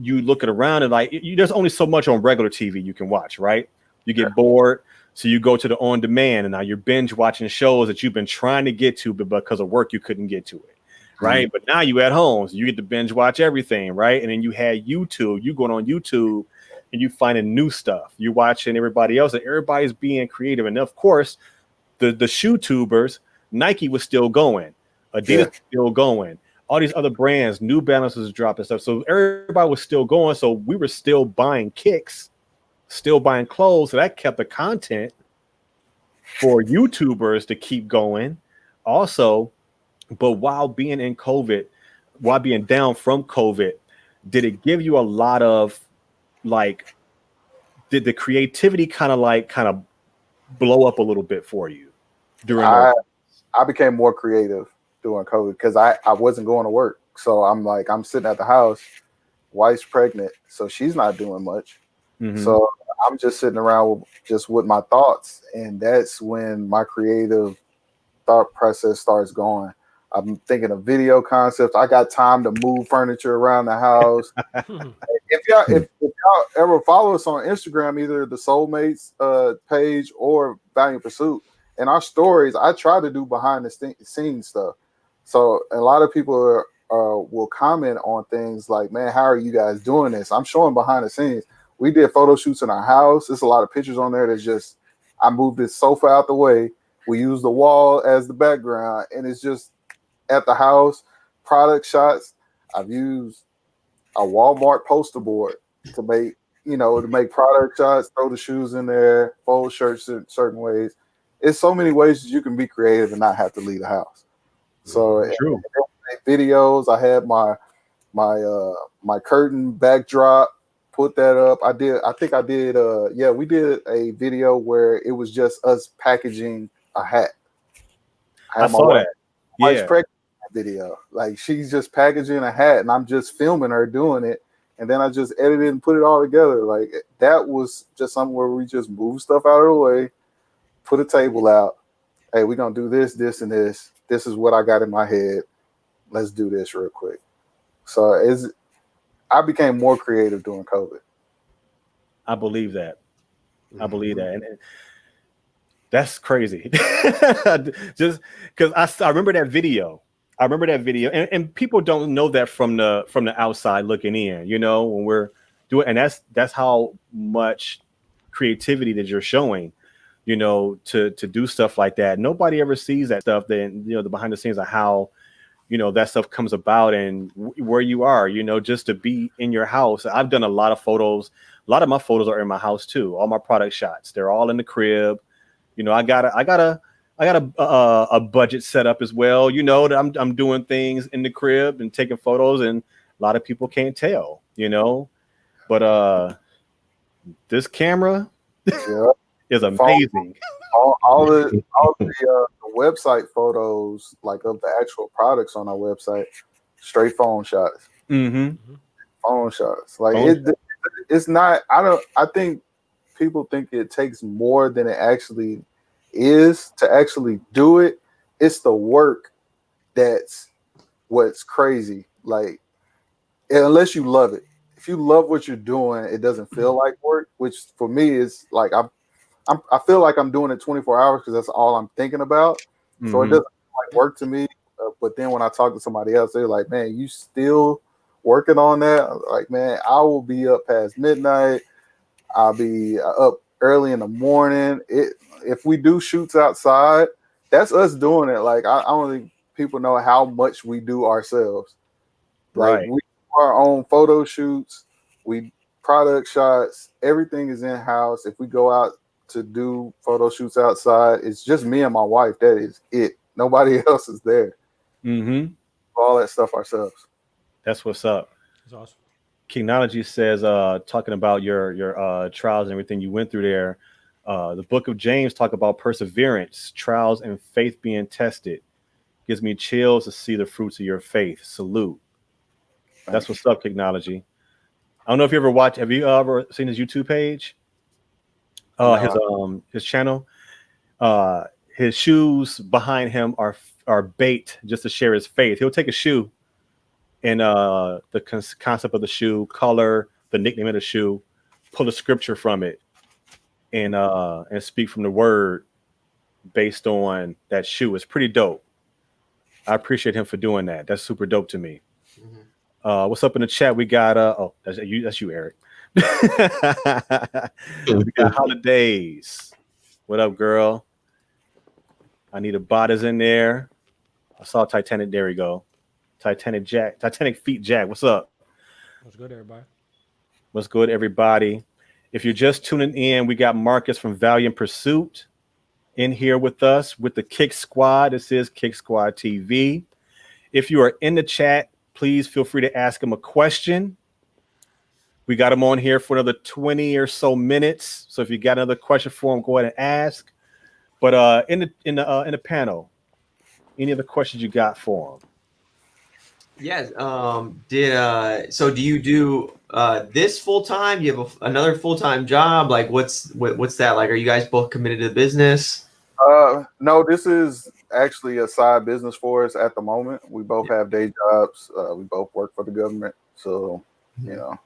you look at around and like there's only so much on regular TV you can watch, right? You get bored, so you go to the on demand, and now you're binge watching shows that you've been trying to get to, but because of work you couldn't get to it, right? But now you at home, so you get to binge watch everything, right? And then you had YouTube, you going on YouTube and you finding new stuff. You watching everybody else, and everybody's being creative. And of course, the shoe tubers, Nike was still going, Adidas was still going. All these other brands, New Balance was dropping stuff. So everybody was still going. So we were still buying kicks, still buying clothes. So that kept the content for YouTubers to keep going. Also, but while being in COVID, while being down from COVID, did it give you a lot of like, did the creativity kind of blow up a little bit for you during I became more creative during COVID because I wasn't going to work. So I'm sitting at the house, wife's pregnant, so she's not doing much. So I'm just sitting around just with my thoughts, and that's when my creative thought process starts going. I'm thinking of video concepts. I got time to move furniture around the house. If y'all ever follow us on Instagram, either the Soulmates page or Valiant Pursuit, in our stories, I try to do behind the scenes stuff. So a lot of people will comment on things like, "Man, how are you guys doing this?" I'm showing behind the scenes. We did photo shoots in our house. There's a lot of pictures on there that's just, I moved this sofa out the way. We use the wall as the background, and it's just at the house. Product shots. I've used a Walmart poster board to make product shots, throw the shoes in there, fold shirts in certain ways. It's so many ways that you can be creative and not have to leave the house. So True. Videos. I had my curtain backdrop. Put that up. We did a video where it was just us packaging a hat. I saw that. Wife's Yeah. pregnant video. Like, she's just packaging a hat and I'm just filming her doing it. And then I just edited and put it all together. Like, that was just something where we just move stuff out of the way, put a table out. Hey, we're going to do this, this, and this. This is what I got in my head. Let's do this real quick. So I became more creative during COVID. I believe that. And that's crazy. Just because I remember that video. And people don't know that from the outside looking in, you know, when we're doing, and that's how much creativity that you're showing, you know, to do stuff like that. Nobody ever sees that stuff. Then, you know, the behind the scenes of how, you know, that stuff comes about and where you are, you know, just to be in your house. I've done a lot of photos. A lot of my photos are in my house too. All my product shots, they're all in the crib. You know, I got a budget set up as well. You know, that I'm doing things in the crib and taking photos, and a lot of people can't tell, you know. But this camera is amazing. All the website photos, like of the actual products on our website, straight phone shots. Phone shots. Like it's not. I think people think it takes more than it actually is to actually do it. It's the work that's what's crazy. Like, unless you love it. If you love what you're doing, it doesn't feel like work. Which for me is like I feel like I'm doing it 24 hours because that's all I'm thinking about. So it doesn't feel like work to me. But then when I talk to somebody else, they're like, "Man, you still working on that?" I'm like, "Man, I will be up past midnight. I'll be up early in the morning." If we do shoots outside, that's us doing it. Like, I don't think people know how much we do ourselves. Like, Right. we do our own photo shoots, we product shots, everything is in house. If we go out to do photo shoots outside, it's just me and my wife. That is it. Nobody else is there. All that stuff ourselves. That's what's up. That's awesome. Kingnology says, talking about your trials and everything you went through there. The book of James talk about perseverance, trials, and faith being tested. Gives me chills to see the fruits of your faith. Salute. That's what's up, Technology. I don't know if you ever watch. Have you ever seen his YouTube page? His channel. His shoes behind him are bait just to share his faith. He'll take a shoe and the concept of the shoe, color, the nickname of the shoe, pull a scripture from it, and speak from the word based on that shoe. It's pretty dope. I appreciate him for doing that. That's super dope to me. What's up in the chat? We got that's you, Eric. We got Holidays. What up, girl? I need a bot in there. I saw Titanic. There we go. Titanic Feet Jack. What's up? What's good, everybody? What's good, everybody? If you're just tuning in, we got Marcus from Valiant Pursuit in here with us with the Kik Squad. This is Kik Squad TV. If you are in the chat, please feel free to ask him a question. We got him on here for another 20 or so minutes. So if you got another question for him, go ahead and ask. But in the panel, any other questions you got for him? Yes. So do you do this full time? You have another full time job? Like, what's that like? Are you guys both committed to the business? No, this is actually a side business for us at the moment. We both have day jobs. We both work for the government, so you know,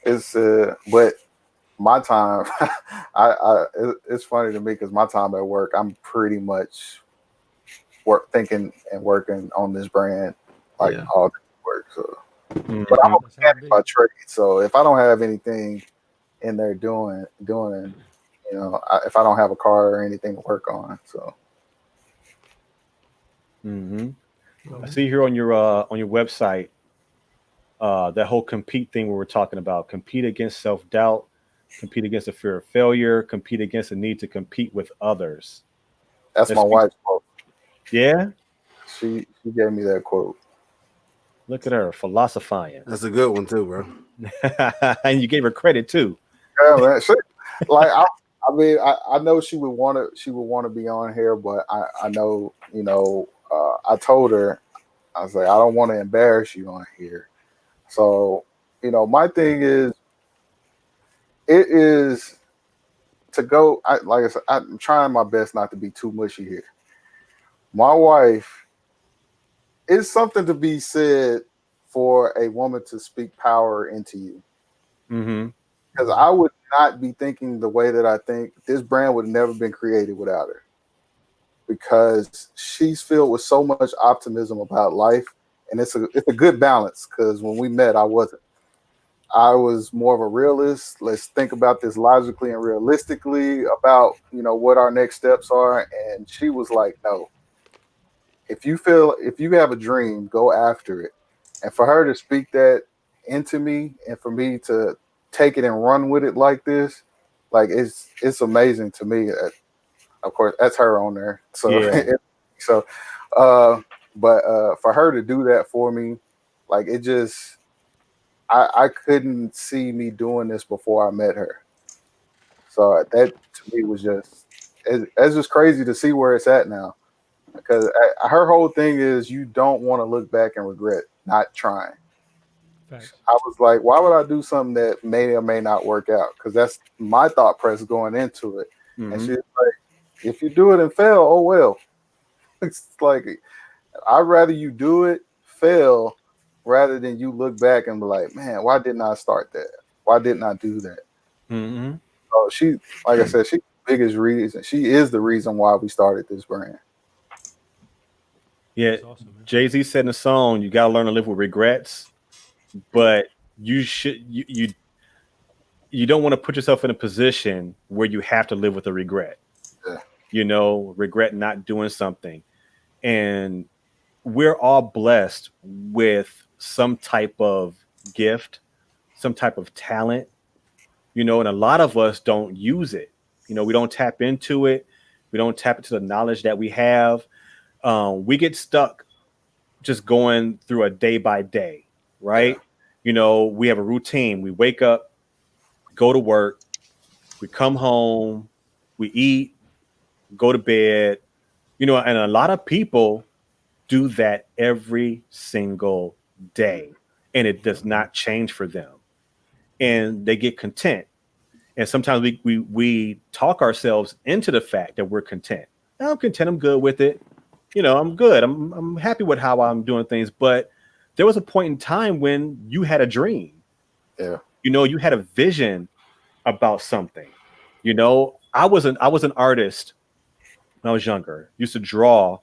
it's but my time, it's funny to me because my time at work, I'm pretty much thinking and working on this brand like all the work. So, but I'm a mechanic by trade, so if I don't have anything in there doing, you know, if I don't have a car or anything to work on, so. I see here on your website that whole compete thing we were talking about. Compete against self-doubt, compete against the fear of failure, compete against the need to compete with others. That's my wife's quote. Yeah? She gave me that quote. Look at her philosophizing. That's a good one too, bro. And you gave her credit too. Yeah, man. Like I mean, I know she would want to be on here, but I know, you know, I told her, I was like, I don't want to embarrass you on here. So, you know, my thing is, it is to go. Like I said, I'm trying my best not to be too mushy here. My wife, it's something to be said for a woman to speak power into you. Because I would not be thinking the way that I think. This brand would have never been created without her. Because she's filled with so much optimism about life, and it's a good balance. Because when we met, I wasn't. I was more of a realist. Let's think about this logically and realistically about, you know, what our next steps are. And she was like, no. If you have a dream, go after it. And for her to speak that into me, and for me to take it and run with it like this, like it's amazing to me. Of course, that's her on there. So, yeah. But for her to do that for me, like it just, I couldn't see me doing this before I met her. So that to me was it's just crazy to see where it's at now. Because her whole thing is you don't want to look back and regret not trying. Thanks. I was like, why would I do something that may or may not work out? Because that's my thought process going into it. And she's like, if you do it and fail, oh well. It's like, I'd rather you do it, fail, rather than you look back and be like, man, why didn't I start that? Why didn't I do that? So she, like I said, she's the biggest reason. She is the reason why we started this brand. Yeah, awesome, Jay-Z said in the song, you got to learn to live with regrets, but you don't want to put yourself in a position where you have to live with a regret. Yeah. You know, regret not doing something. And we're all blessed with some type of gift, some type of talent, you know, and a lot of us don't use it. You know, we don't tap into it. We don't tap into the knowledge that we have. We get stuck just going through a day by day, right? Yeah. You know, we have a routine. We wake up, go to work, we come home, we eat, go to bed, And a lot of people do that every single day, and it does not change for them, and they get content. And sometimes we talk ourselves into the fact that we're content. I'm content. I'm good with it. I'm good. I'm happy with how I'm doing things. But there was a point in time when you had a dream. Yeah. You had a vision about something. I was an artist when I was younger. Used to draw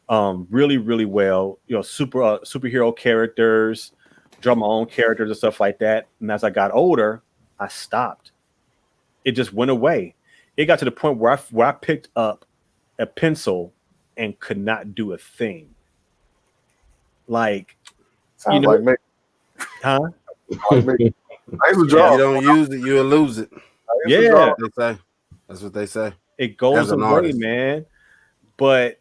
really, really well. Superhero characters, draw my own characters and stuff like that. And as I got older, I stopped. It just went away. It got to the point where I picked up a pencil and could not do a thing. Like, Sounds like me. huh? Like me. I used to If draw. you don't use it, you'll lose it. I used to Yeah, draw. They say. That's what they say. it goes As an away, artist. man. But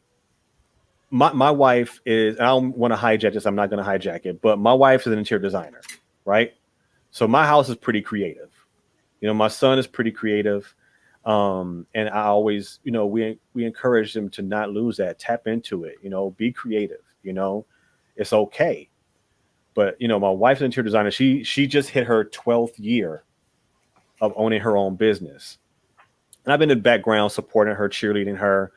my wife is, I don't want to hijack this. I'm not going to hijack it. But my wife is an interior designer, right? So my house is pretty creative. My son is pretty creative. And I always, we encourage them to not lose that, tap into it, be creative, it's okay. But, my wife's an interior designer. She just hit her 12th year of owning her own business. And I've been in the background supporting her, cheerleading her.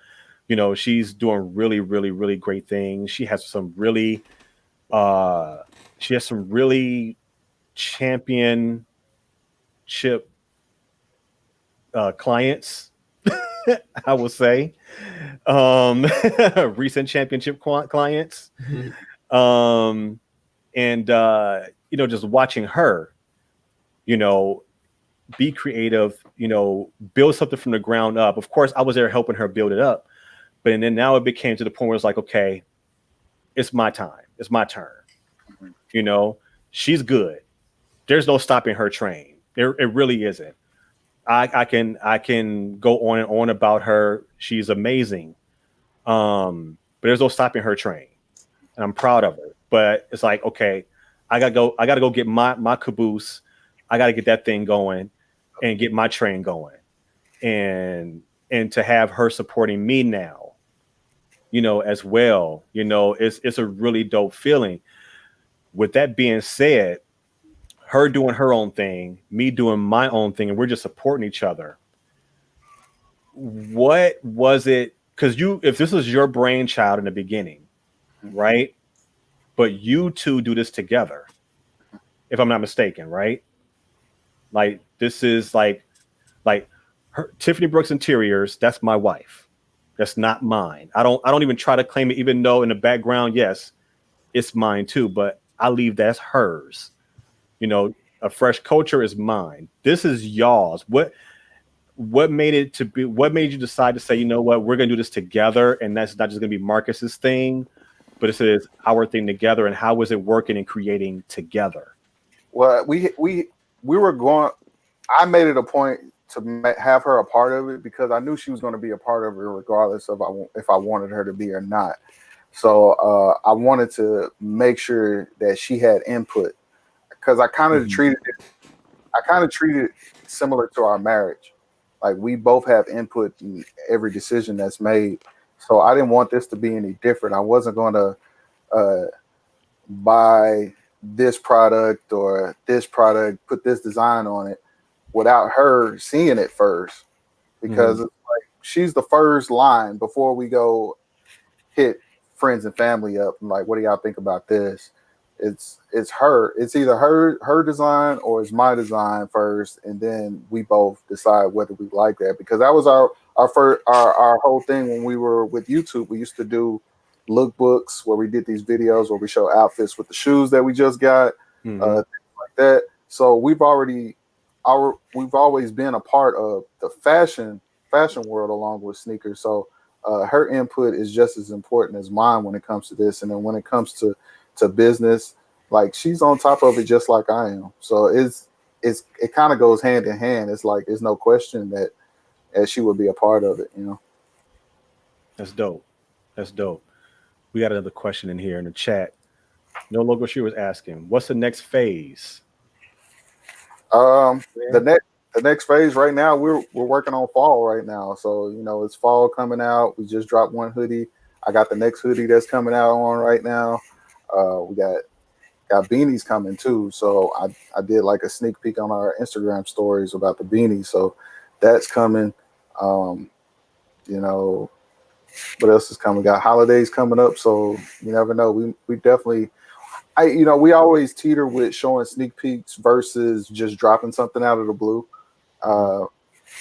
She's doing really, really, really great things. She has some really championship clients, I will say, recent championship clients. And just watching her, be creative, build something from the ground up. Of course, I was there helping her build it up. But then now it became to the point where it's like, okay, it's my time. It's my turn. She's good. There's no stopping her train. It really isn't. I can go on and on about her. She's amazing. But there's no stopping her train. And I'm proud of her. But it's like, okay, I gotta go get my caboose. I gotta get that thing going and get my train going. And to have her supporting me now, as well, it's a really dope feeling. With that being said, her doing her own thing, me doing my own thing, and we're just supporting each other. What was it? Because if this was your brainchild in the beginning, right? But you two do this together, if I'm not mistaken, right? Like this is like her, Tiffany Brooks Interiors. That's my wife. That's not mine. I don't even try to claim it, even though in the background, yes, it's mine too. But I leave that's hers. A fresh culture is mine. This is y'all's. What made it to be? What made you decide to say, what, we're gonna do this together, and that's not just gonna be Marcus's thing, but it is our thing together. And how was it working and creating together? Well, we were going. I made it a point to have her a part of it because I knew she was going to be a part of it, regardless of if I wanted her to be or not. So I wanted to make sure that she had input because I kind of treated it similar to our marriage. Like we both have input in every decision that's made. So I didn't want this to be any different. I wasn't going to buy this product or this product, put this design on it without her seeing it first, because it's like she's the first line before we go hit friends and family up. I'm like, what do y'all think about this? It's her. It's either her design or it's my design first, and then we both decide whether we like that. Because that was our whole thing when we were with YouTube. We used to do lookbooks where we did these videos where we show outfits with the shoes that we just got, things like that. So we've always been a part of the fashion world along with sneakers. So her input is just as important as mine when it comes to this. And then when it comes to business, like she's on top of it just like I am. So it kind of goes hand in hand. It's like there's no question that she would be a part of it. That's dope. We got another question in here in the chat. No Logo She was asking, what's the next phase? The the next phase right now, we're working on fall right now. So it's fall coming out. We just dropped one hoodie. I got the next hoodie that's coming out on right now. We got beanies coming too. So I did like a sneak peek on our Instagram stories about the beanies. So that's coming. What else is coming? We got holidays coming up. So you never know. We definitely. We always teeter with showing sneak peeks versus just dropping something out of the blue.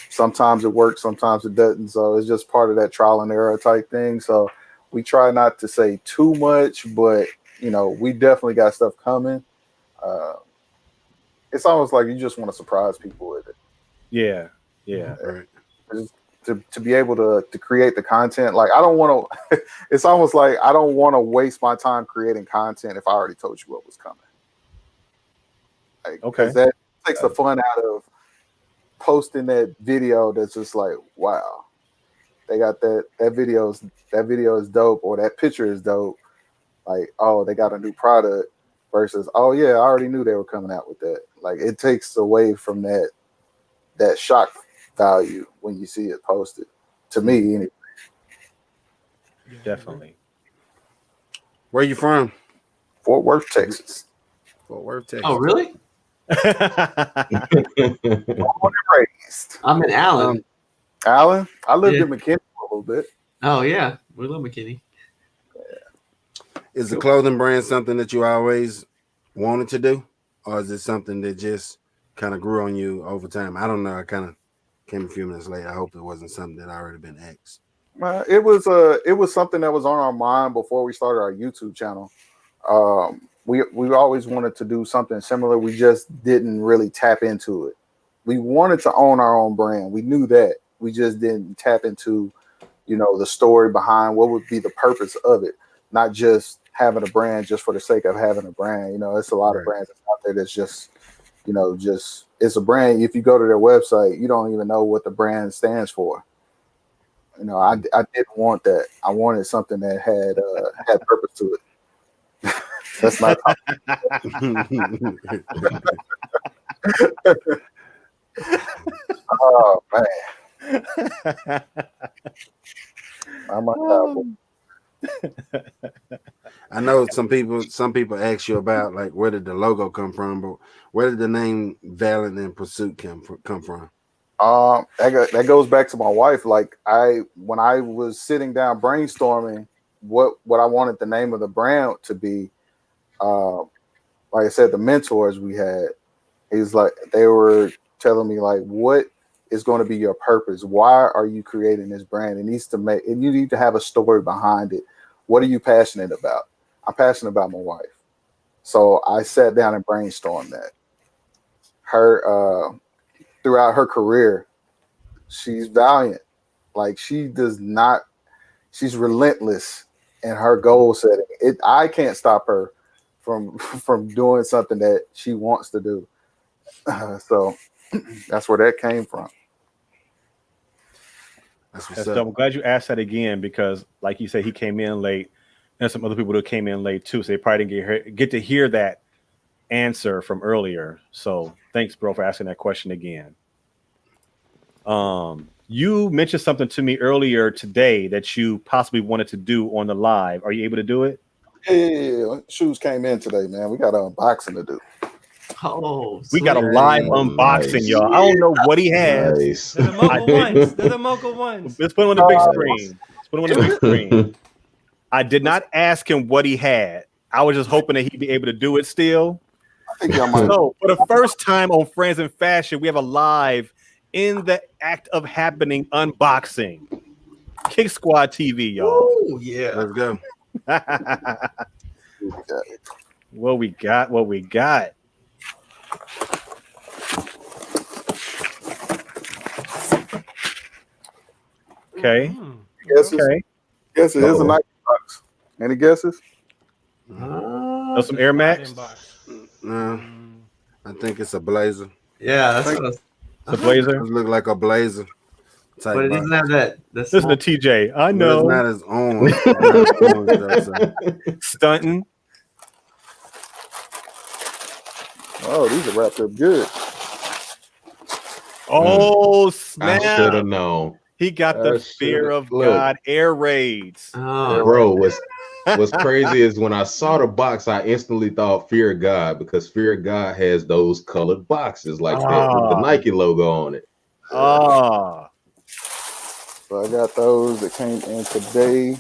Sometimes it works, sometimes it doesn't. So it's just part of that trial and error type thing. So we try not to say too much, but we definitely got stuff coming. It's almost like you just want to surprise people with it. Yeah. Right. To be able to create the content, like I don't want to. It's almost like I don't want to waste my time creating content if I already told you what was coming. Like, Okay. That takes the fun out of posting that video. That's just like, wow, they got that video is dope, or that picture is dope. Like, oh, they got a new product versus, oh yeah, I already knew they were coming out with that. Like, it takes away from that shock value when you see it posted. To me, anyway. Definitely. Where you from? Fort Worth, Texas. Fort Worth, Texas. Oh, really? Born and raised. I'm in Allen. Allen, I lived Yeah. in McKinney for a little bit. Oh yeah, we love McKinney. Is the clothing brand something that you always wanted to do, or is it something that just kind of grew on you over time? I don't know. I kind of came a few minutes late. I hope it wasn't something that already been asked. It was something that was on our mind before we started our YouTube channel. We always wanted to do something similar. We just didn't really tap into it. We wanted to own our own brand. We knew that. We just didn't tap into, the story behind what would be the purpose of it. Not just having a brand just for the sake of having a brand. It's a lot of brands out there that's just, it's a brand. If you go to their website, you don't even know what the brand stands for. I didn't want that. I wanted something that had purpose to it. That's not. Oh man. I'm I know some people ask you about like where did the logo come from, but where did the name Valiant Pursuit come from? That goes back to my wife. Like when I was sitting down brainstorming what I wanted the name of the brand to be, like I said, the mentors we had, they were telling me like, what is going to be your purpose? Why are you creating this brand? You need to have a story behind it. What are you passionate about? I'm passionate about my wife. So I sat down and brainstormed that. Her throughout her career, she's valiant. Like she's relentless in her goal setting. I can't stop her from doing something that she wants to do. So that's where that came from. That's dope. I'm glad you asked that again because, like you said, he came in late, and some other people that came in late too, so they probably didn't get to hear that answer from earlier. So thanks, bro, for asking that question again. You mentioned something to me earlier today that you possibly wanted to do on the live. Are you able to do it? Yeah. Shoes came in today, man. We got an unboxing to do. Oh, we got a live unboxing, y'all. I don't know what he has. Nice. They're the mocha ones. They're the mocha ones. Let's put it on the big screen. Let's put it on the big screen. I did not ask him what he had. I was just hoping that he'd be able to do it still. I think y'all might. So, for the first time on Friends in Fashion, we have a live in the act of happening unboxing. Kik Squad TV, y'all. Oh yeah. Let's go. What we got. Okay. Guesses? Okay. Guesses. Here's a nice box. Any guesses? Those some Air Max. No, I think it's a blazer. Yeah, that's what I was, It's a blazer. It look like a blazer. Type but it box. doesn't have that. This is the TJ. I No, it's know. not as orange. It's not orange, though, so. Stunting. Oh, these are wrapped up good. Oh I snap! should have known. He got the I fear shoulda- of look. God air raids. Oh, Bro, what's crazy is when I saw the box, I instantly thought Fear of God, because Fear of God has those colored boxes like that with the Ah, Nike logo on it. ah. So I got those that came in today.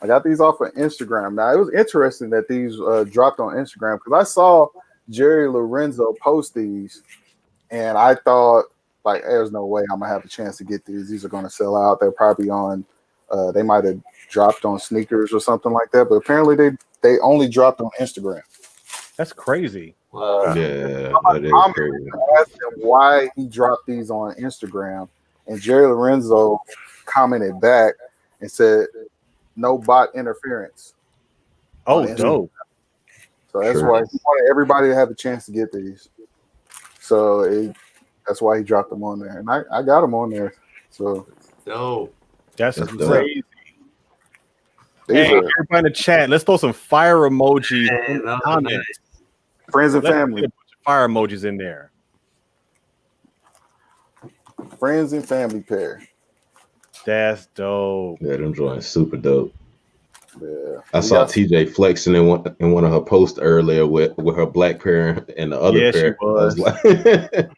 I got these off of Instagram. Now it was interesting that these dropped on Instagram because I saw Jerry Lorenzo post these, and I thought like, there's no way I'm gonna have a chance to get these. These are gonna sell out. They're probably on. They might have dropped on sneakers or something like that, but apparently they only dropped on Instagram. That's crazy. wow. Yeah, that is I'm crazy. asked him why he dropped these on Instagram, and Jerry Lorenzo commented back and said, "No bot interference." Oh, on Instagram. dope. So that's Sure. why he wanted everybody to have a chance to get these. So that's why he dropped them on there, and I got them on there. So Dope. That's That's crazy. these Hey, are everybody in the chat, let's throw some fire emojis Man, in the that was comments. friends and Let's get a family, bunch of fire emojis in there. friends and family pair. That's dope. Yeah, them joints super dope. Yeah, I We saw got- TJ flexing in one of her posts earlier with her black pair and the other Yeah, she pair. I was was. like,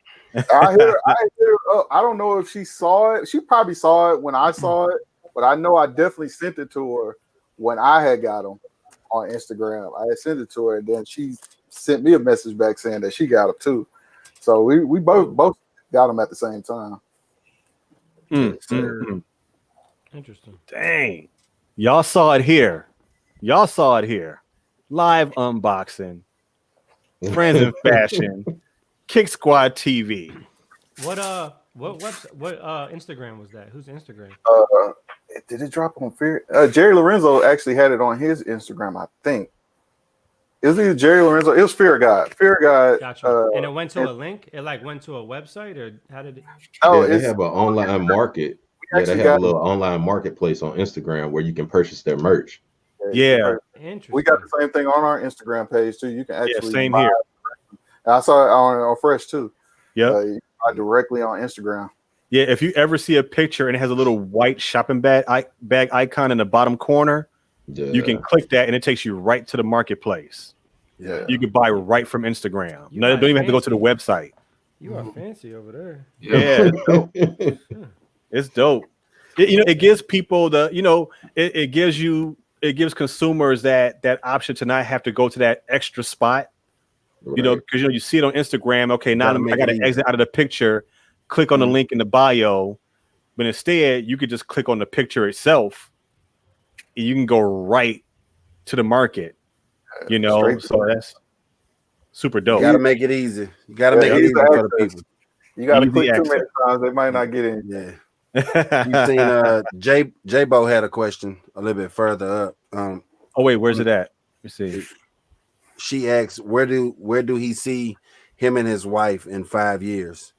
I don't know if she saw it. She probably saw it when I saw it, but I know I definitely sent it to her when I had got them on Instagram. I had sent it to her, and then she sent me a message back saying that she got them too. So we both got them at the same time. Mm. Interesting. Dang. Y'all saw it here. Y'all saw it here. Live unboxing. Friends in Fashion. Kik Squad TV. What website? What Instagram was that? Whose Instagram? Did it drop on Fear? Jerry Lorenzo actually had it on his Instagram, I think. It was either Jerry Lorenzo. It was Fear God. Fear God. Gotcha. And it went to a link. It like went to a website, or how did it? No, yeah, they it's have an online market. Yeah, they actually have a got little online marketplace on Instagram where you can purchase their merch. Yeah. Interesting. We got the same thing on our Instagram page too. You can Yeah, actually same buy here. it. I saw it on Fresh too. Yep. You can buy directly on Instagram. Yeah, if you ever see a picture and it has a little white shopping bag icon in the bottom corner, Yeah. you can click that and it takes you right to the marketplace. Yeah. You can buy right from Instagram. You No, you guys don't even have to go to the fancy. website. You are fancy over there. Yeah, it's dope. It gives people it gives consumers that option to not have to go to that extra spot. Right. Because you see it on Instagram. Okay, now Gotta make I got it to easy. exit out of the picture, click on the link in the bio, but instead you could just click on the picture itself. And you can go right to the market. Straight to So that's super You dope. gotta make it easy. You gotta make it easy easy for the access. people. You got to Easy click too access. many times, they might not get in. Yeah. You seen J-Bo had a question a little bit further up. Oh wait, where's it at? Let's see. She asks, where do he see him and his wife in 5 years?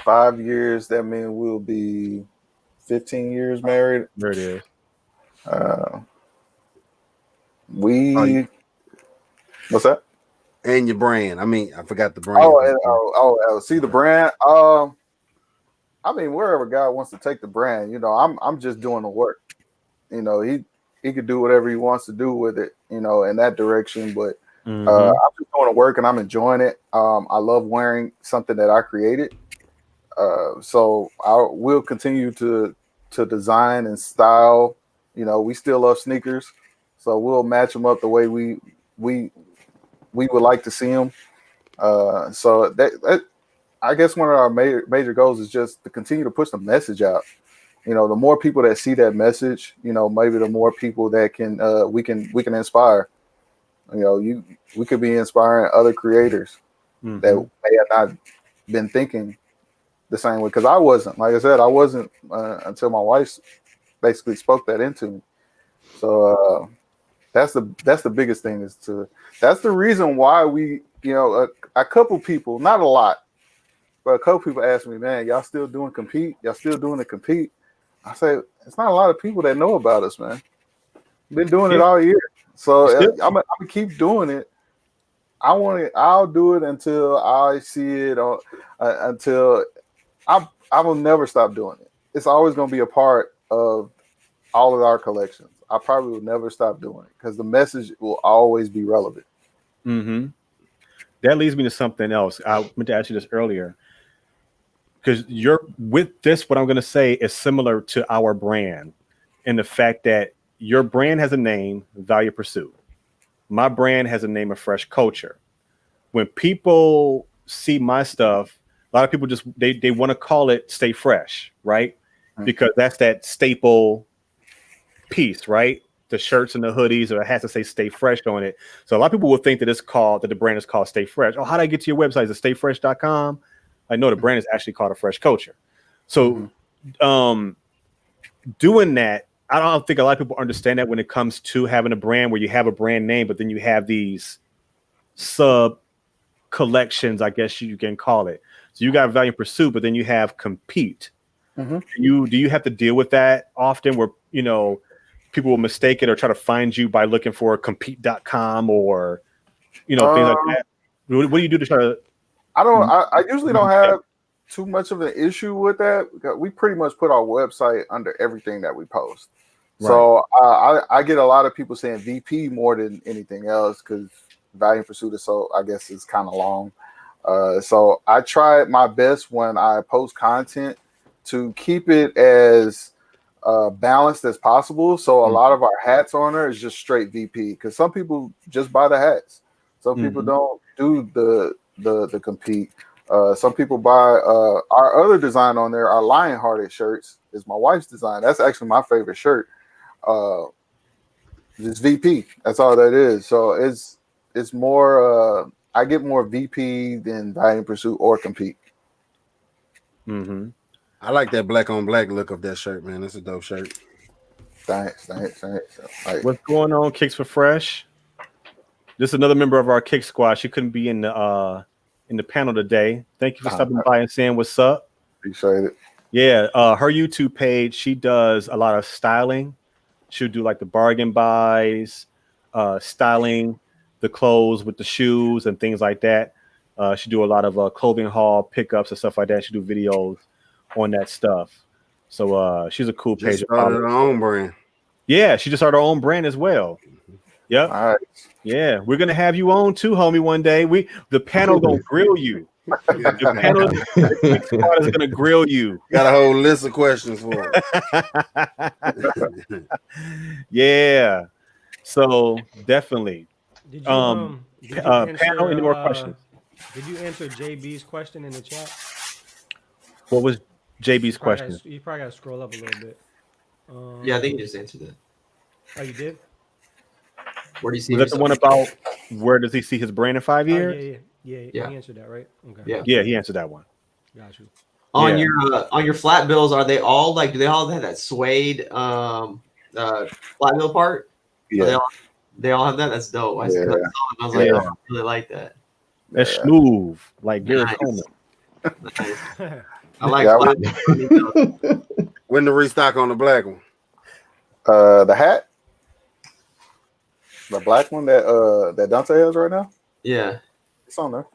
5 years, that means we'll be 15 years married. There it is. What's that? And your brand. I mean, I forgot the brand. See the brand. I mean, wherever God wants to take the brand, I'm just doing the work. He could do whatever he wants to do with it, in that direction. But I'm just doing the work and I'm enjoying it. I love wearing something that I created. So I will continue to design and style. We still love sneakers, so we'll match them up the way we would like to see them. So that I guess one of our major goals is just to continue to push the message out. The more people that see that message, maybe the more people that we can inspire. We could be inspiring other creators that may have not been thinking the same way. Because I wasn't, like I said, until my wife basically spoke that into me. So that's the biggest thing that's the reason why we, a couple people, not a lot, but a couple people asked me, man, y'all still doing compete? Y'all still doing the compete? I say, it's not a lot of people that know about us, man. Been doing it all year. So I'm gonna keep doing it. I'll do it until I see it on until I will never stop doing it. It's always going to be a part of all of our collections. I probably will never stop doing it because the message will always be relevant. Mm-hmm. That leads me to something else. I meant to ask you this earlier because what I'm going to say is similar to our brand in the fact that your brand has a name, Valiant Pursuit. My brand has a name of Fresh Culture. When people see my stuff, a lot of people just they want to call it Stay Fresh, right? Because that's that staple piece, right? The shirts and the hoodies, or it has to say Stay Fresh on it. So a lot of people will think that the brand is called Stay Fresh. Oh, how do I get to your website? Is it stayfresh.com? I know the brand is actually called a Fresh Culture. So doing that, I don't think a lot of people understand that when it comes to having a brand where you have a brand name, but then you have these sub collections, I guess you can call it. So you got Valiant Pursuit, but then you have Compete. Do you have to deal with that often where, people will mistake it or try to find you by looking for compete.com or, things like that? What do you do to try to? I usually don't have too much of an issue with that because we pretty much put our website under everything that we post. Right. So I get a lot of people saying VP more than anything else because Valiant Pursuit is I guess it's kind of long. So I try my best when I post content to keep it as balanced as possible. So a lot of our hats on there is just straight VP because some people just buy the hats. Some people don't do the Compete. Some people buy our other design on there. Our Lion-Hearted shirts is my wife's design. That's actually my favorite shirt. It's VP. That's all that is. So it's more. I get more VP than Valiant Pursuit or Compete. I like that black on black look of that shirt, man. That's a dope shirt. Thanks. What's going on, Kicks for Fresh? This is another member of our Kik Squad. She couldn't be in the panel today. Thank you for stopping by and saying what's up. Appreciate it. Yeah, her YouTube page, she does a lot of styling. She'll do like the bargain buys, styling the clothes with the shoes and things like that. She do a lot of clothing haul pickups and stuff like that. She do videos on that stuff. So she's a cool page. Just started her own brand. Yeah, she just started her own brand as well. Yep. All right. Yeah, we're gonna have you on too, homie. One day, the panel gonna grill you. The panel Kik Squad is gonna grill you. Got a whole list of questions for it. Yeah. So definitely. Did you, panel, any more questions? Did you answer JB's question in the chat? What was JB's question? You probably got to scroll up a little bit. Yeah, I think you just answered that. Oh, you did? Where do you see? Was that the one about where does he see his brand in 5 years? Yeah. He answered that, right? Okay. Yeah, he answered that one. Got you. On your flat bills, are they all do they all have that suede flat bill part? Yeah. They all have that. That's dope. I was like, I really like that. That's smooth, like Gary Coleman. Nice. I like flat. When to restock on the black one? The hat, the black one that Dante has right now. Yeah, it's on there.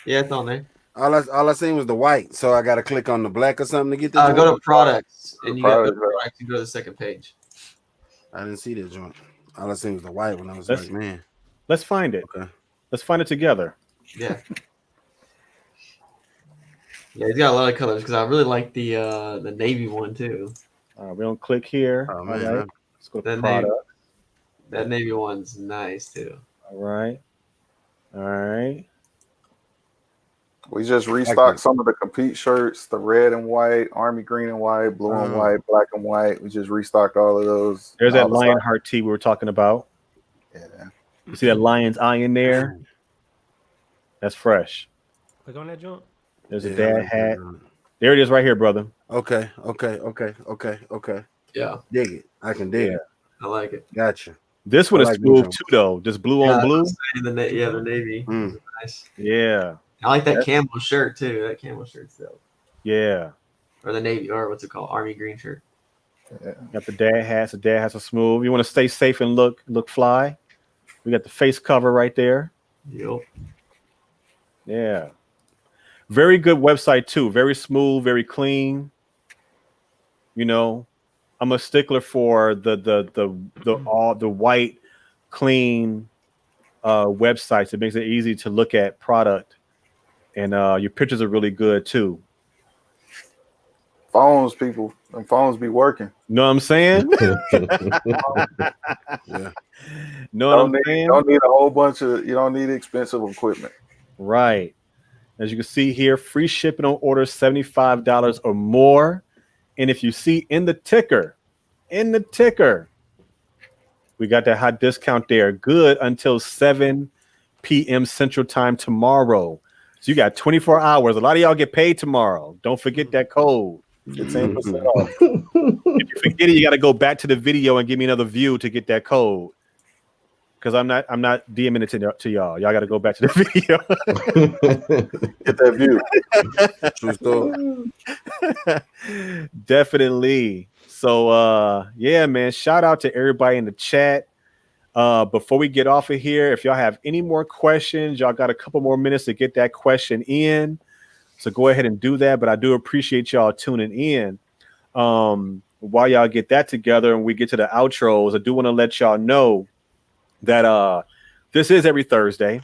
Yeah, it's on there. All I seen was the white, so I got to click on the black or something to get the. Go to products, and you got to go to the second page. I didn't see that joint. All I seen was the white one. I was like, man, let's find it. Okay, let's find it together. Yeah. Yeah, he's got a lot of colors because I really like the navy one too. We don't click here. Oh man, right. Let's go to product. That navy one's nice too. All right. We just restocked some of the Compete shirts, the red and white, army green and white, blue and white, black and white. We just restocked all of those. There's that Lionheart tee we were talking about. Yeah. You see that lion's eye in there? That's fresh. Click on that jump. There's a dad hat. There it is right here, brother. Okay. Yeah. Dig it. I can dig it. I like it. Gotcha. This one is smooth too, though. Just blue on blue. The navy. Nice. Yeah. I like that camo shirt too. That camo shirt's dope. Yeah. Or the navy, or what's it called? Army green shirt. Yeah. Got the dad hats. The dad hats are smooth. You want to stay safe and look fly. We got the face cover right there. Yep. Yeah. Very good website too. Very smooth, very clean. You know, I'm a stickler for the white, clean websites. It makes it easy to look at product, and your pictures are really good too. Phones, people, and phones be working. Know what I'm saying? Yeah. Know what I'm saying? Don't need a whole bunch of. You don't need expensive equipment. Right. As you can see here, free shipping on orders $75 or more. And if you see in the ticker, we got that hot discount there. Good until 7 p.m. Central Time tomorrow. So you got 24 hours. A lot of y'all get paid tomorrow. Don't forget that code. 15% off. If you forget it, you got to go back to the video and give me another view to get that code. Because I'm not DMing it to y'all. Y'all got to go back to the video. Get that view. True story. Definitely. So yeah, man. Shout out to everybody in the chat. Before we get off of here, if y'all have any more questions, y'all got a couple more minutes to get that question in. So go ahead and do that. But I do appreciate y'all tuning in. While y'all get that together and we get to the outros, I do want to let y'all know that this is every Thursday.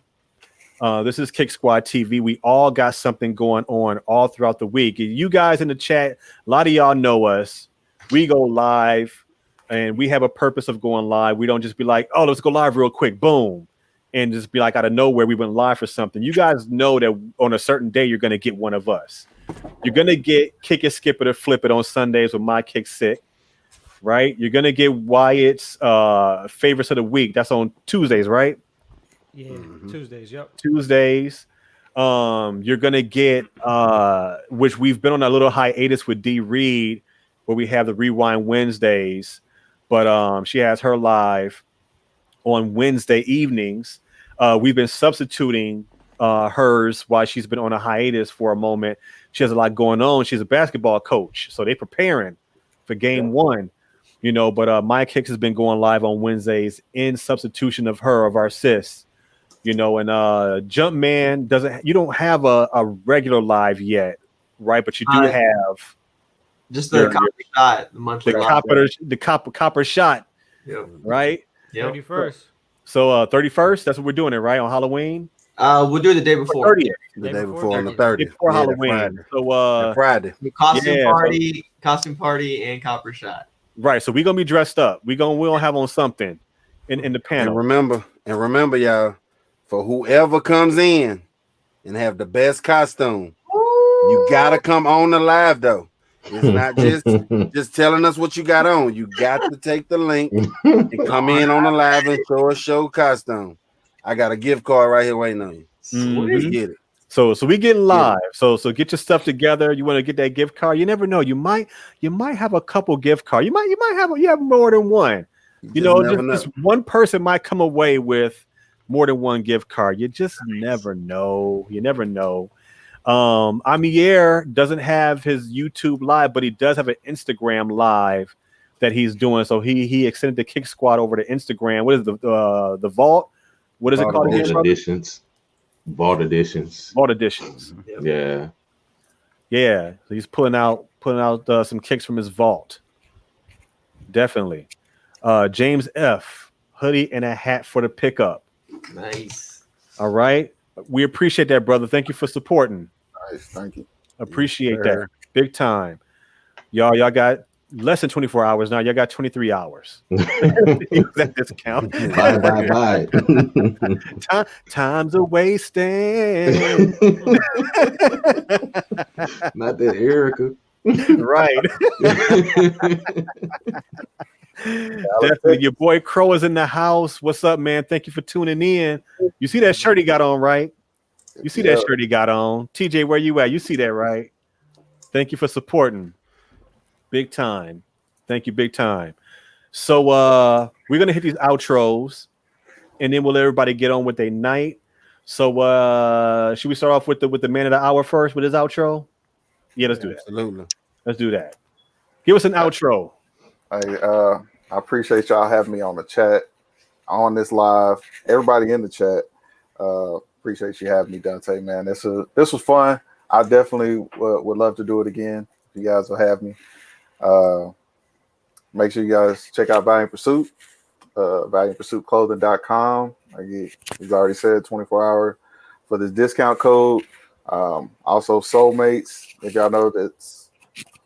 This is Kik Squad TV. We all got something going on all throughout the week. You guys in the chat, a lot of y'all know us. We go live and we have a purpose of going live. We don't just be like, oh, let's go live real quick, boom, and just be like out of nowhere we went live for something. You guys know that on a certain day you're going to get one of us. You're going to get Kick It, Skip It, or Flip It on Sundays with my Kick Sick. Right? You're going to get Wyatt's favorites of the week. That's on Tuesdays, right? Yeah, Tuesdays. Yep. Tuesdays. You're going to get, which we've been on a little hiatus with D. Reed, where we have the Rewind Wednesdays. But she has her live on Wednesday evenings. We've been substituting hers while she's been on a hiatus for a moment. She has a lot going on. She's a basketball coach. So they're preparing for game one. You know, but Mike Hicks has been going live on Wednesdays in substitution of our sis, you know, and Jumpman you don't have a regular live yet, right? But you do have just the copper shot, the monthly copper shot, right? Yeah. 31st. So 31st, that's what we're doing it, right? On Halloween? We'll do it the day before. 30th. The day before on the 30th. Before Halloween. So Friday. Costume party, and copper shot. Right, so we're gonna be dressed up. We're gonna have on something in the panel. And remember, y'all, for whoever comes in and have the best costume, you gotta come on the live though. It's not just telling us what you got on. You got to take the link and come in on the live and show costume. I got a gift card right here waiting on you. Let's get it. So we getting live. So get your stuff together. You want to get that gift card? You never know. You might have a couple gift cards. You have more than one. You know, just one person might come away with more than one gift card. You just never know. You never know. Amier doesn't have his YouTube live, but he does have an Instagram live that he's doing. So he extended the Kik Squad over to Instagram. What is the Vault? What is it called? Vault editions. Yeah. So he's pulling out some kicks from his vault. Definitely. James F. Hoodie and a hat for the pickup. Nice. All right. We appreciate that, brother. Thank you for supporting. Nice. Thank you. Appreciate that. Big time. Y'all got less than 24 hours now. Y'all got 23 hours. Use that discount. Bye. Time's a wasting. Not that Erica. Right. Definitely. Your boy Crow is in the house. What's up, man? Thank you for tuning in. You see that shirt he got on, right? You see that shirt he got on. TJ, where you at? You see that, right? Thank you for supporting. Big time. Thank you, big time. So we're gonna hit these outros and then we'll let everybody get on with their night. So should we start off with the man of the hour first with his outro? Yeah, let's do that. Absolutely. Let's do that. Give us an outro. I appreciate y'all having me on the chat, on this live. Everybody in the chat. Appreciate you having me, Dante, man. This was fun. I definitely would love to do it again if you guys will have me. Make sure you guys check out Valiant Pursuit, valiantpursuitclothing.com. Like he's already said, 24-hour for this discount code. Also, Soulmates. If y'all know, that's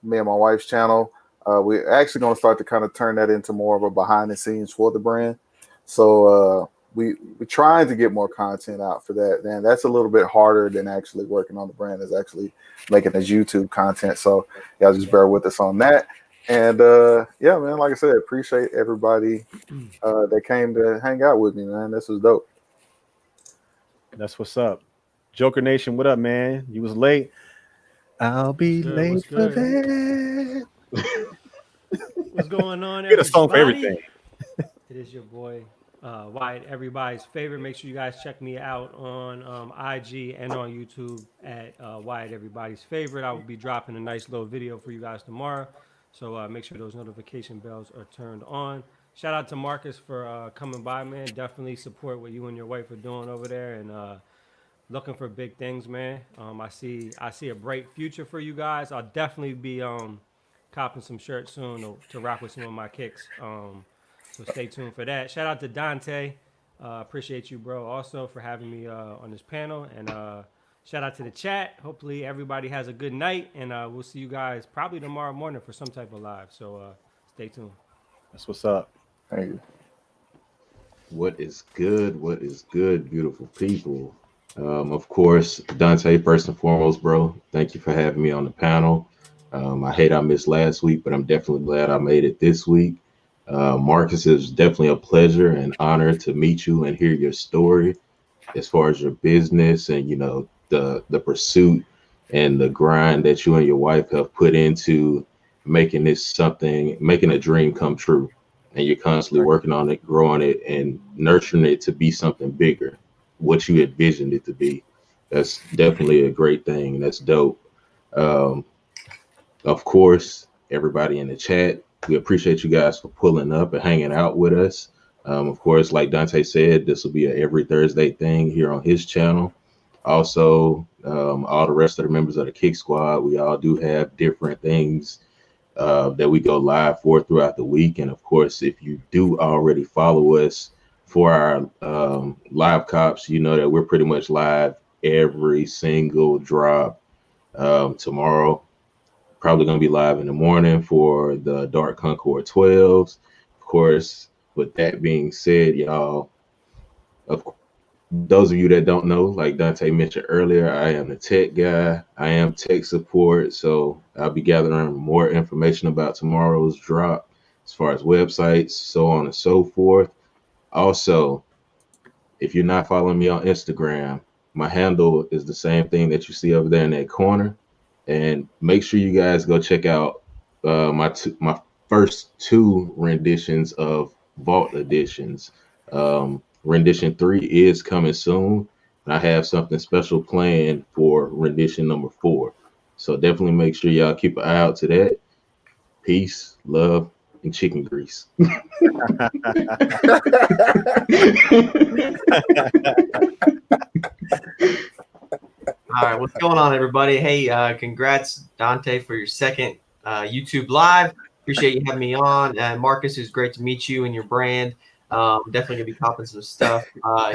me and my wife's channel. We're actually going to start to kind of turn that into more of a behind the scenes for the brand. So we're trying to get more content out for that. And that's a little bit harder than actually working on the brand, is actually making this YouTube content. So y'all just bear with us on that. And yeah, man, like I said, appreciate everybody that came to hang out with me, man. This was dope. That's what's up. Joker Nation, what up, man? You was late. I'll be late for that. What's going on, Get a song for everybody? everything. It is your boy, Wyatt, everybody's favorite. Make sure you guys check me out on IG and on YouTube at Wyatt, everybody's favorite. I will be dropping a nice little video for you guys tomorrow. So make sure those notification bells are turned on. Shout out to Marcus for coming by, man. Definitely support what you and your wife are doing over there, and looking for big things, man. I see a bright future for you guys. I'll definitely be copping some shirts soon to rock with some of my kicks. So stay tuned for that. Shout out to Dante. Appreciate you, bro, also for having me on this panel. And shout out to the chat. Hopefully everybody has a good night, and we'll see you guys probably tomorrow morning for some type of live. So stay tuned. That's what's up. Thank you. What is good? What is good, beautiful people? Of course, Dante, first and foremost, bro, thank you for having me on the panel. I hate I missed last week, but I'm definitely glad I made it this week. Marcus, it's definitely a pleasure and honor to meet you and hear your story as far as your business and, you know, the pursuit and the grind that you and your wife have put into making this something, making a dream come true. And you're constantly working on it, growing it, and nurturing it to be something bigger, what you envisioned it to be. That's definitely a great thing, and that's dope. Of course, everybody in the chat, we appreciate you guys for pulling up and hanging out with us. Of course, like Dante said, this will be a every Thursday thing here on his channel. Also, all the rest of the members of the Kik Squad, we all do have different things that we go live for throughout the week. And of course, if you do already follow us for our live cops, you know that we're pretty much live every single drop. Tomorrow, probably going to be live in the morning for the Dark Concord 12s. Of course, with that being said, y'all, those of you that don't know, like Dante mentioned earlier, I am the tech guy. I am tech support. So I'll be gathering more information about tomorrow's drop as far as websites, so on and so forth. Also, if you're not following me on Instagram, my handle is the same thing that you see over there in that corner. And make sure you guys go check out my first two renditions of Vault Editions. Rendition 3 is coming soon, and I have something special planned for rendition number 4. So definitely make sure y'all keep an eye out to that. Peace, love, and chicken grease. All right, what's going on, everybody? Hey, congrats, Dante, for your second YouTube live. Appreciate you having me on. Marcus, it's great to meet you and your brand. Definitely gonna be copping some stuff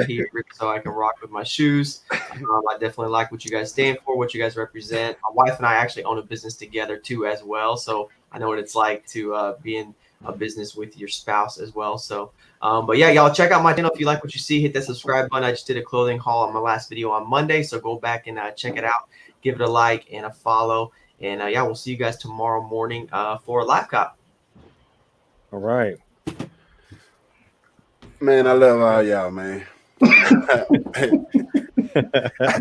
here so I can rock with my shoes. I definitely like what you guys stand for, what you guys represent. My wife and I actually own a business together too, as well. So I know what it's like to be in a business with your spouse as well. So, but yeah, y'all check out my channel if you like what you see. Hit that subscribe button. I just did a clothing haul on my last video on Monday, so go back and check it out. Give it a like and a follow. And yeah, we'll see you guys tomorrow morning for a live cop. All right. Man, I love all y'all, man. I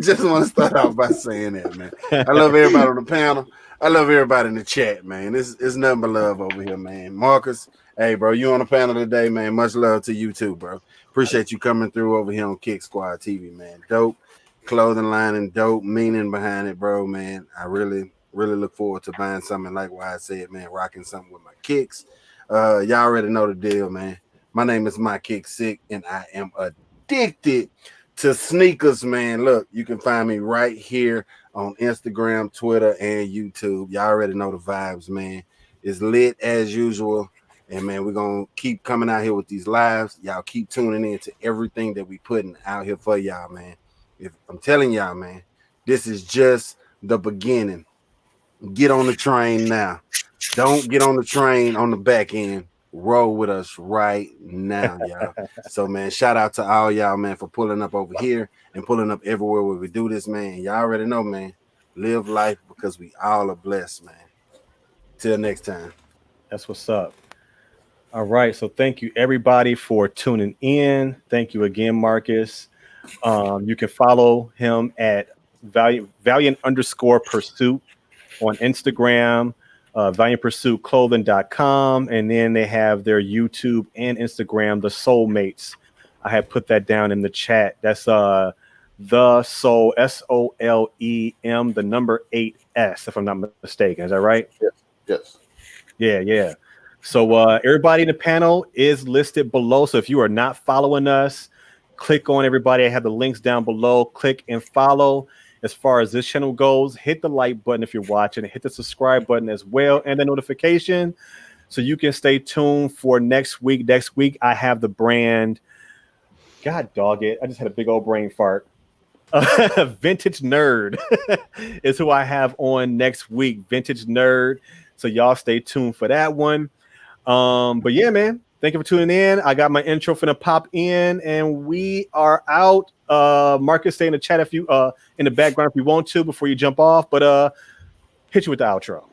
just want to start off by saying that, man. I love everybody on the panel. I love everybody in the chat, man. It's nothing but love over here, man. Marcus, hey, bro, you on the panel today, man. Much love to you too, bro. Appreciate you coming through over here on Kik Squad TV, man. Dope clothing line and dope meaning behind it, bro, man. I really look forward to buying something like what I said, man, rocking something with my kicks. Y'all already know the deal, man. My name is My Kik Sick, and I am addicted to sneakers, man. Look, you can find me right here on Instagram, Twitter, and YouTube. Y'all already know the vibes, man. It's lit as usual. And man, we're gonna keep coming out here with these lives. Y'all keep tuning in to everything that we putting out here for y'all, man. If I'm telling y'all, man, this is just the beginning. Get on the train now. Don't get on the train on the back end. Roll with us right now, y'all. So, man, shout out to all y'all, man, for pulling up over here and pulling up everywhere where we do this, man. Y'all already know, man. Live life because we all are blessed, man. Till next time. That's what's up. All right. So thank you everybody for tuning in. Thank you again, Marcus. You can follow him at Valiant _Pursuit on Instagram, ValiantPursuitClothing.com, and then they have their YouTube and Instagram, The Soulmates. I have put that down in the chat. That's The Soul, SOLEM, the number 8S, if I'm not mistaken. Is that right? Yes. Yeah. So everybody in the panel is listed below. So if you are not following us, click on everybody. I have the links down below. Click and follow. As far as this channel goes, hit the like button if you're watching. Hit the subscribe button as well and the notification so you can stay tuned for next week. Next week, I have the brand. God dog it. I just had a big old brain fart. Vintage Nerd is who I have on next week. Vintage Nerd. So y'all stay tuned for that one. But yeah, man, thank you for tuning in. I got my intro finna pop in, and we are out. Marcus, stay in the chat if you in the background if you want to before you jump off. But hit you with the outro.